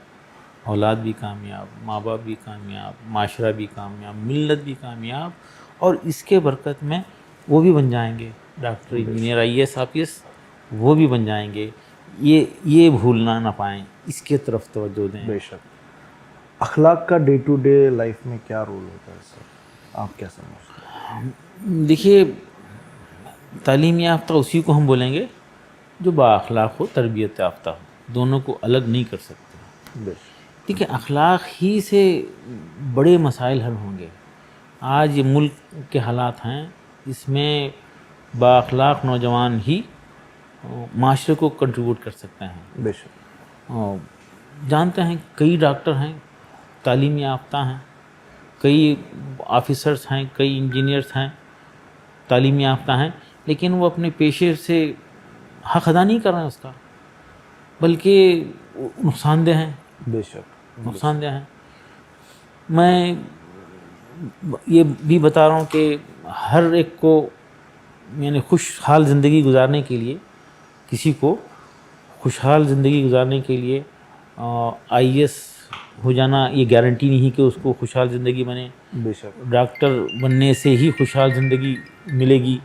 [SPEAKER 1] اولاد بھی کامیاب، ماں باپ بھی کامیاب، معاشرہ بھی کامیاب، ملت بھی کامیاب، اور اس کے برکت میں وہ بھی بن جائیں گے ڈاکٹر انجینئر IAS IPS، وہ بھی بن جائیں گے. یہ بھولنا نہ پائیں، اس کے طرف توجہ دیں.
[SPEAKER 2] بے شک. اخلاق کا ڈے ٹو ڈے لائف میں کیا رول ہوتا ہے سر؟ آپ کیا سمجھتے ہیں؟
[SPEAKER 1] دیکھیے تعلیم یافتہ اسی کو ہم بولیں گے جو با اخلاق ہو، تربیت یافتہ ہو. دونوں کو الگ نہیں کر سکتے.
[SPEAKER 2] بے شک.
[SPEAKER 1] ٹھیک ہے، اخلاق ہی سے بڑے مسائل حل ہوں گے. آج یہ ملک کے حالات ہیں، اس میں با اخلاق نوجوان ہی معاشرے کو کنٹریبیوٹ کر سکتے ہیں.
[SPEAKER 2] بے شک.
[SPEAKER 1] جانتے ہیں کئی ڈاکٹر ہیں تعلیم یافتہ ہیں، کئی آفیسرس ہیں، کئی انجینئرس ہیں تعلیم یافتہ ہیں، لیکن وہ اپنے پیشے سے حق ادا نہیں کر رہے ہیں اس کا، بلکہ نقصان دہ ہیں.
[SPEAKER 2] بے شک.
[SPEAKER 1] نقصان دہ ہیں. میں یہ بھی بتا رہا ہوں کہ ہر ایک کو یعنی خوشحال زندگی گزارنے کے لیے، کسی کو خوشحال زندگی گزارنے کے لیے IAS ہو جانا یہ گارنٹی نہیں کہ اس کو خوشحال زندگی بنے.
[SPEAKER 2] بے شک.
[SPEAKER 1] ڈاکٹر بننے سے ہی خوشحال زندگی ملے گی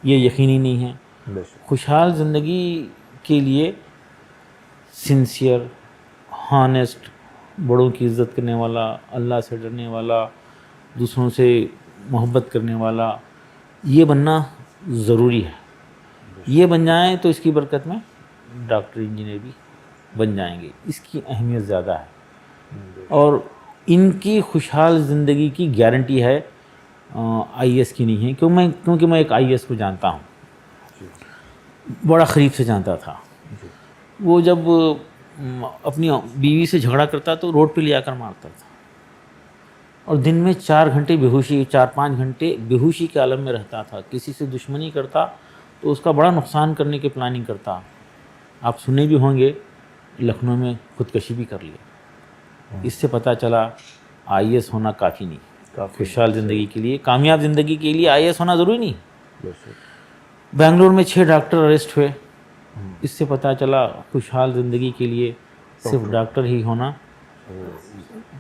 [SPEAKER 1] یہ یقینی نہیں ہے.
[SPEAKER 2] بے شک.
[SPEAKER 1] خوشحال زندگی کے لیے سنسیئر، ہانیسٹ، بڑوں کی عزت کرنے والا، اللہ سے ڈرنے والا، دوسروں سے محبت کرنے والا، یہ بننا ضروری ہے. یہ بن جائیں تو اس کی برکت میں ڈاکٹر انجینئر بھی بن جائیں گے. اس کی اہمیت زیادہ ہے اور ان کی خوشحال زندگی کی گارنٹی ہے IAS کی نہیں ہے. کیونکہ میں ایک IAS کو جانتا ہوں، بڑا قریب سے جانتا تھا. وہ جب اپنی بیوی سے جھگڑا کرتا تو روڈ پہ لے آ کر مارتا تھا. اور دن میں 4 گھنٹے بیہوشی 4-5 گھنٹے بیہوشی کے عالم میں رہتا تھا. کسی سے دشمنی کرتا تو اس کا بڑا نقصان کرنے کی پلاننگ کرتا. آپ سنے بھی ہوں گے لکھنؤ میں خودکشی بھی کر لیا. اس سے پتہ چلا IAS ہونا کافی نہیں. خوشحال زندگی کے لیے, کامیاب زندگی کے لیے IAS ہونا ضروری نہیں. بنگلور میں 6 ڈاکٹر اریسٹ ہوئے. اس سے پتہ چلا خوشحال زندگی کے لیے صرف ڈاکٹر ہی ہونا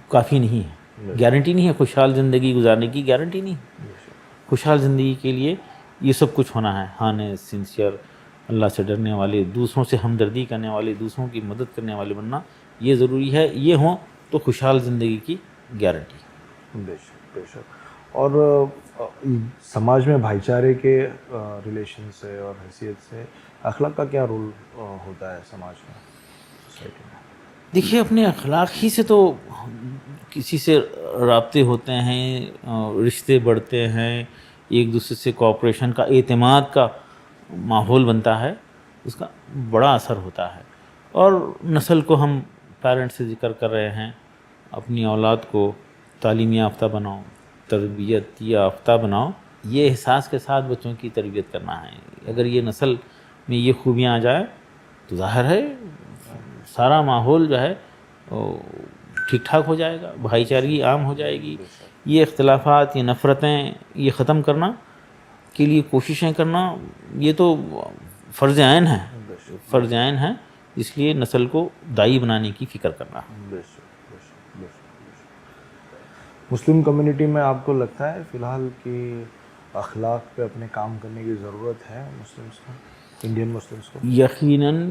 [SPEAKER 1] کافی نہیں ہے. گارنٹی نہیں ہے خوشحال زندگی گزارنے کی, گارنٹی نہیں. خوشحال زندگی کے لیے یہ سب کچھ ہونا ہے. ہانیس, سنسیئر, اللہ سے ڈرنے والے, دوسروں سے ہمدردی کرنے والے, دوسروں کی مدد کرنے والے بننا یہ ضروری ہے. یہ ہوں تو خوشحال زندگی کی گارنٹی.
[SPEAKER 2] بے شک, بے شک. اور سماج میں بھائی چارے کے ریلیشن سے اور حیثیت سے اخلاق کا کیا رول ہوتا ہے سماج میں, سوسائٹی میں؟
[SPEAKER 1] دیکھیے اپنے اخلاق ہی سے تو کسی سے رابطے ہوتے ہیں, رشتے بڑھتے ہیں, ایک دوسرے سے کوآپریشن کا, اعتماد کا ماحول بنتا ہے, اس کا بڑا اثر ہوتا ہے. اور نسل کو ہم پیرنٹس سے ذکر کر رہے ہیں, اپنی اولاد کو تعلیم یافتہ بناؤ, تربیت یافتہ بناؤ. یہ احساس کے ساتھ بچوں کی تربیت کرنا ہے. اگر یہ نسل میں یہ خوبیاں آ جائے تو ظاہر ہے سارا ماحول جو ہے ٹھیک ٹھاک ہو جائے گا, بھائی چارگی عام ہو جائے گی. یہ اختلافات, یہ نفرتیں, یہ ختم کرنا کے لیے کوششیں کرنا یہ تو فرض عین ہے, فرض عین ہے. اس لیے نسل کو دائی بنانے کی فکر کرنا.
[SPEAKER 2] مسلم کمیونٹی میں آپ کو لگتا ہے فی الحال کہ اخلاق پہ اپنے کام کرنے کی ضرورت ہے مسلمس کو, انڈین مسلمس کو؟
[SPEAKER 1] یقیناً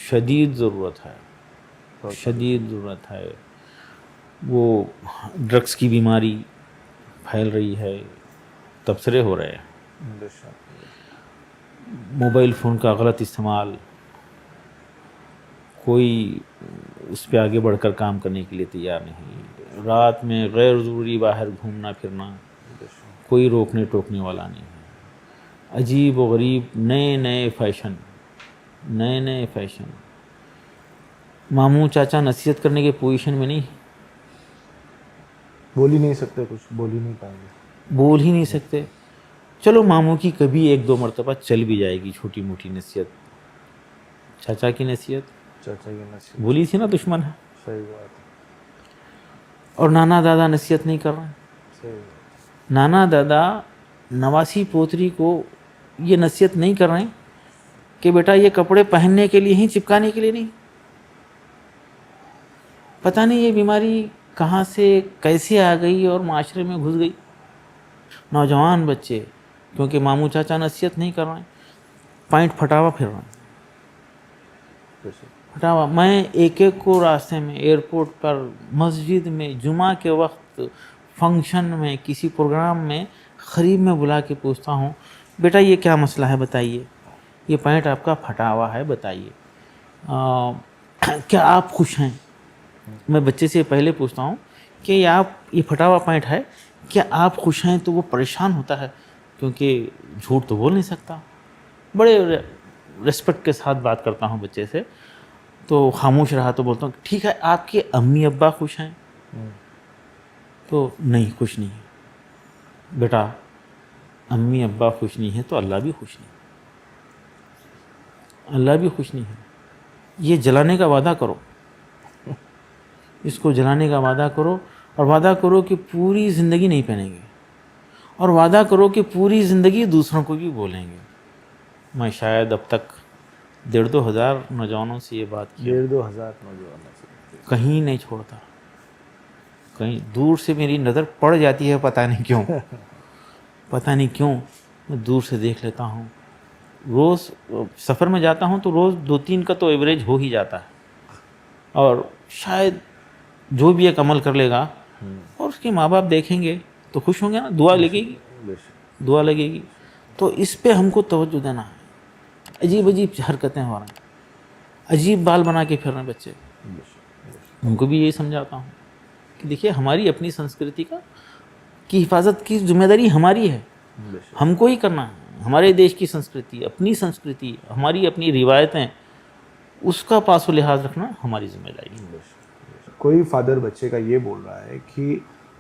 [SPEAKER 1] شدید ضرورت ہے, شدید ضرورت ہے. وہ ڈرگس کی بیماری پھیل رہی ہے, تبصرے ہو رہے ہیں, موبائل فون کا غلط استعمال, کوئی اس پہ آگے بڑھ کر کام کرنے کے لیے تیار نہیں. رات میں غیر ضروری باہر گھومنا پھرنا, کوئی روکنے ٹوکنے والا نہیں ہے. عجیب و غریب نئے نئے فیشن, نئے نئے فیشن. ماموں چاچا نصیحت کرنے کے پوزیشن میں نہیں,
[SPEAKER 2] بول ہی نہیں سکتے, کچھ بول ہی نہیں پائیں گے,
[SPEAKER 1] بول ہی نہیں سکتے. چلو ماموں کی کبھی 1-2 مرتبہ چل بھی جائے گی چھوٹی موٹی نصیحت. چاچا کی نصیحت
[SPEAKER 2] چاچا کی نصیحت
[SPEAKER 1] بولی تھی نا دشمن ہے.
[SPEAKER 2] صحیح بات ہے,
[SPEAKER 1] اور نانا دادا نصیحت نہیں کر رہے ہیں.
[SPEAKER 2] صحیح بات.
[SPEAKER 1] نانا دادا نواسی پوتری کو یہ نصیحت نہیں کر رہے ہیں کہ بیٹا یہ کپڑے پہننے کے لیے ہی, چپکانے کے لیے نہیں. پتہ نہیں یہ بیماری کہاں سے کیسے آ گئی اور معاشرے میں گھس گئی. نوجوان بچے کیونکہ ماموں چاچا نصیحت نہیں کر رہے ہیں, پینٹ پھٹاوا پھر رہے ہیں, پھٹاوا. میں ایک کو راستے میں, ایئرپورٹ پر, مسجد میں, جمعہ کے وقت, فنکشن میں, کسی پروگرام میں قریب میں بلا کے پوچھتا ہوں بیٹا یہ کیا مسئلہ ہے بتائیے, یہ پینٹ آپ کا پھٹا ہوا ہے بتائیے, کیا آپ خوش ہیں. میں بچے سے پہلے پوچھتا ہوں کہ یہ پھٹا ہوا پینٹ ہے, کیا آپ خوش ہیں. تو وہ پریشان ہوتا ہے کیونکہ جھوٹ تو بول نہیں سکتا. بڑے ریسپیکٹ کے ساتھ بات کرتا ہوں بچے سے, تو خاموش رہا تو بولتا ہوں ٹھیک ہے آپ کے امی ابا خوش ہیں. تو نہیں خوش نہیں ہے. بیٹا امی ابا خوش نہیں ہے تو اللہ بھی خوش نہیں, اللہ بھی خوش نہیں ہے. یہ جلانے کا وعدہ کرو, اس کو جلانے کا وعدہ کرو, اور وعدہ کرو کہ پوری زندگی نہیں پہنیں گے, اور وعدہ کرو کہ پوری زندگی دوسروں کو بھی بولیں گے. میں شاید اب تک 1,500-2 ہزار نوجوانوں سے یہ بات کی,
[SPEAKER 2] 1,500-2 ہزار نوجوانوں سے
[SPEAKER 1] کہیں نہیں چھوڑتا. کہیں دور سے میری نظر پڑ جاتی ہے, پتہ نہیں کیوں, پتہ نہیں کیوں میں دور سے دیکھ لیتا ہوں. روز سفر میں جاتا ہوں تو روز 2-3 کا تو ایوریج ہو ہی جاتا ہے. اور شاید جو بھی ایک عمل کر لے گا اور اس کے ماں باپ دیکھیں گے تو خوش ہوں گے نا, دعا لگے گی, دعا لگے گی. تو اس پہ ہم کو توجہ دینا ہے. عجیب عجیب حرکتیں ہو رہی ہیں, عجیب بال بنا کے پھر رہے ہیں بچے. ان کو بھی یہی سمجھاتا ہوں کہ دیکھیے ہماری اپنی سنسکرتی کی حفاظت کی ذمہ داری ہماری ہے, ہم کو ہی کرنا ہے. ہمارے دیش کی سنسکرتی, اپنی سنسکرتی, ہماری اپنی روایتیں, اس کا پاس و لحاظ رکھنا ہماری ذمہ داری ہے.
[SPEAKER 2] کوئی فادر بچے کا یہ بول رہا ہے کہ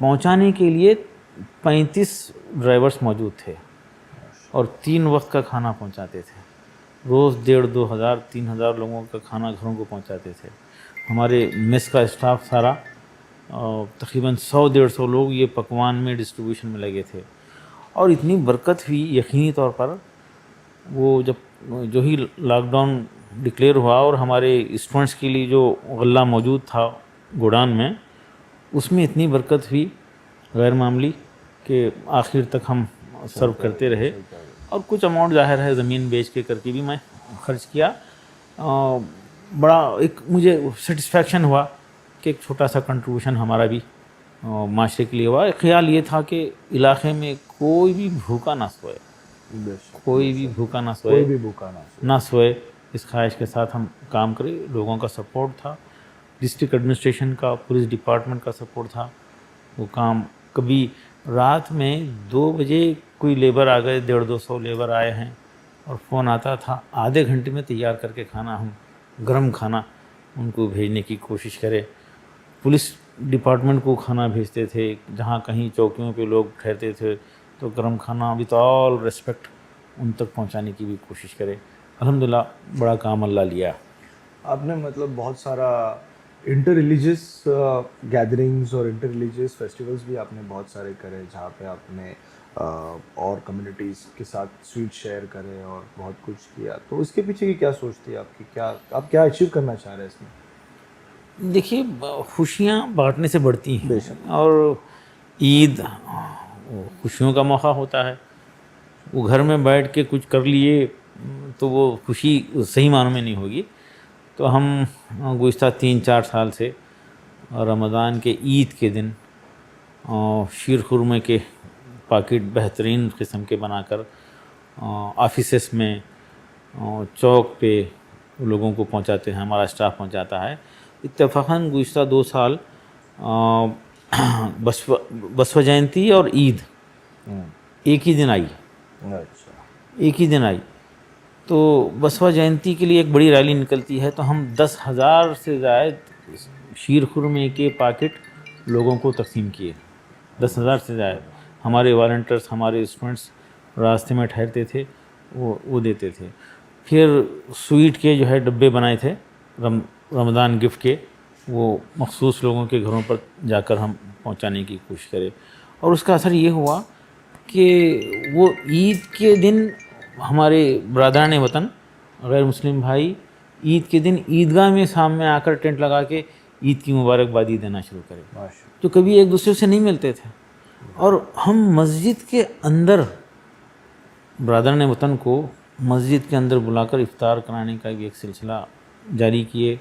[SPEAKER 1] پہنچانے کے لیے 35 ڈرائیورس موجود تھے اور 3 وقت کا کھانا پہنچاتے تھے. روز 1,500 3,000 لوگوں کا کھانا گھروں کو پہنچاتے تھے. ہمارے میس کا اسٹاف سارا تقریباً 100-150 لوگ یہ پکوان میں ڈسٹریبیوشن میں لگے تھے. اور اتنی برکت ہوئی یقینی طور پر. وہ جو ہی لاک ڈاؤن ڈکلیئر ہوا اور ہمارے اسٹوڈنٹس کے لیے جو غلہ موجود تھا گودان میں، اس میں اتنی برکت ہوئی غیر معمولی کہ آخر تک ہم سرو کرتے رہے. اور کچھ اماؤنٹ ظاہر ہے زمین بیچ کے کر کے بھی میں خرچ کیا. بڑا ایک مجھے سیٹسفیکشن ہوا کہ ایک چھوٹا سا کنٹریبیوشن ہمارا بھی معاشرے کے لیے ہوا. ایک خیال یہ تھا کہ علاقے میں کوئی بھی بھوکا نہ سوئے، کوئی بھی بھوکا نہ سوئے، نہ سوئے. اس خواہش کے ساتھ ہم کام کرے. لوگوں کا سپورٹ تھا، ڈسٹرکٹ ایڈمنسٹریشن کا، پولیس ڈپارٹمنٹ کا سپورٹ تھا. وہ کام کبھی رات میں 2 بجے کوئی لیبر آ گئے، 150-200 لیبر آئے ہیں اور فون آتا تھا آدھے گھنٹے میں تیار کر کے کھانا، ہم گرم کھانا ان کو بھیجنے کی کوشش کرے. پولیس ڈپارٹمنٹ کو کھانا بھیجتے تھے. جہاں کہیں چوکیوں پہ لوگ ٹھہرتے تھے تو گرم کھانا وتھ آل ریسپیکٹ ان تک پہنچانے کی بھی کوشش کرے. الحمدللہ بڑا کام اللہ لیا.
[SPEAKER 2] آپ نے مطلب بہت سارا انٹر ریلیجیس گیدرنگز اور انٹر ریلیجیس فیسٹیولز بھی آپ نے بہت سارے کرے، جہاں پہ آپ نے اور کمیونٹیز کے ساتھ سویٹ شیئر کرے اور بہت کچھ کیا. تو اس کے پیچھے کی کیا سوچ تھی آپ کی؟ آپ کیا اچیو کرنا چاہ رہے ہیں اس میں؟
[SPEAKER 1] دیکھیے، خوشیاں بانٹنے سے بڑھتی ہیں اور عید خوشیوں کا موقع ہوتا ہے. وہ گھر میں بیٹھ کے کچھ کر لیے تو وہ خوشی صحیح معنوں میں نہیں ہوگی. تو ہم گزشتہ 3-4 سال سے رمضان کے عید کے دن شیر خورمے کے پاکٹ بہترین قسم کے بنا کر آفیسز میں، چوک پہ لوگوں کو پہنچاتے ہیں. ہمارا اسٹاف پہنچاتا ہے. اتفاقاً گزشتہ 2 سال بسوا جینتی اور عید ایک ہی دن آئی. ایک ہی دن آئی. تو بسوا جینتی کے لیے ایک بڑی ریلی نکلتی ہے تو ہم 10,000 سے زائد شیر خورمے کے پاکٹ لوگوں کو تقسیم کیے. 10,000 سے زائد. ہمارے والنٹرز، ہمارے اسٹوڈنٹس راستے میں ٹھہرتے تھے، وہ دیتے تھے. پھر سویٹ کے جو ہے ڈبے بنائے تھے رمضان گفٹ کے، وہ مخصوص لوگوں کے گھروں پر جا کر ہم پہنچانے کی کوشش کرے. اور اس کا اثر یہ ہوا کہ وہ عید کے دن ہمارے برادران وطن غیر مسلم بھائی عید کے دن عیدگاہ میں سامنے آ کر ٹینٹ لگا کے عید کی مبارکبادی دینا شروع کرے، جو کبھی ایک دوسرے سے نہیں ملتے تھے. اور ہم مسجد کے اندر برادران وطن کو مسجد کے اندر بلا کر افطار کرانے کا بھی ایک سلسلہ جاری کیے.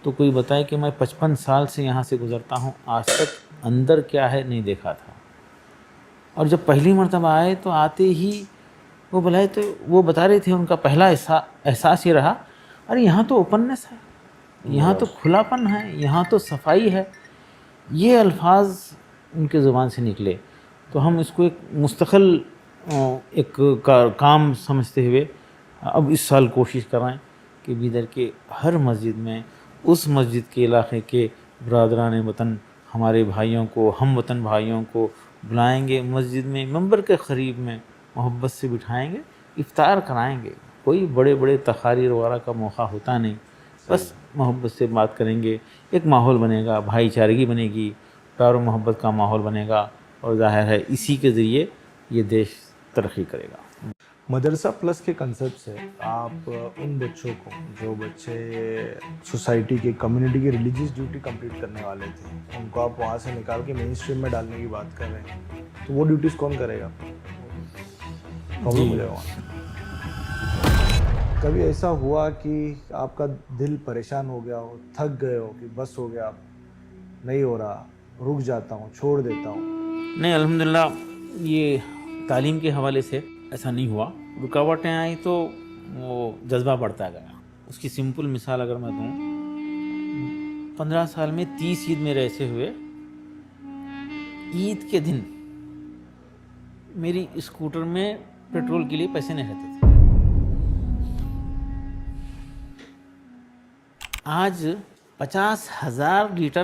[SPEAKER 1] تو کوئی بتائے کہ میں 55 سال سے یہاں سے گزرتا ہوں، آج تک اندر کیا ہے نہیں دیکھا تھا. اور جب پہلی مرتبہ آئے تو آتے ہی وہ بلائے تو وہ بتا رہے تھے ان کا پہلا احساس یہ رہا، ارے یہاں تو اوپننس ہے، یہاں تو کھلا پن ہے، یہاں تو صفائی ہے. یہ الفاظ ان کے زبان سے نکلے. تو ہم اس کو ایک مستقل ایک کام سمجھتے ہوئے اب اس سال کوشش کر رہے ہیں کہ بیدر کے ہر مسجد میں اس مسجد کے علاقے کے برادران وطن ہمارے بھائیوں کو، ہم وطن بھائیوں کو بلائیں گے، مسجد میں ممبر کے قریب میں محبت سے بٹھائیں گے، افطار کرائیں گے. کوئی بڑے بڑے تقاریر وغیرہ کا موقع ہوتا نہیں، بس محبت سے بات کریں گے. ایک ماحول بنے گا، بھائی چارگی بنے گی، پیار و محبت کا ماحول بنے گا. اور ظاہر ہے اسی کے ذریعے یہ دیش ترقی کرے گا.
[SPEAKER 2] مدرسہ پلس کے کنسیپٹ سے آپ ان بچوں کو، جو بچے سوسائٹی کے، کمیونٹی کے ریلیجیس ڈیوٹی کمپلیٹ کرنے والے تھے، ان کو آپ وہاں سے نکال کے مین اسٹریم میں ڈالنے کی بات کر رہے ہیں، تو وہ ڈیوٹیز کون کرے گا؟ پرابلم ہو جائے گا. کبھی ایسا ہوا کہ آپ کا دل پریشان ہو گیا ہو، تھک گئے ہو کہ بس ہو گیا، نہیں ہو رہا، رک جاتا ہوں، چھوڑ دیتا ہوں؟
[SPEAKER 1] نہیں، الحمدللہ یہ تعلیم کے حوالے سے ایسا نہیں ہوا. رکاوٹیں آئیں تو وہ جذبہ بڑھتا گیا. اس کی سمپل مثال اگر میں دوں، 15 سال میں 30 عید میرے ایسے ہوئے، عید کے دن میری اسکوٹر میں پیٹرول کے لیے پیسے نہیں رہتے تھے. آج 50,000 لیٹر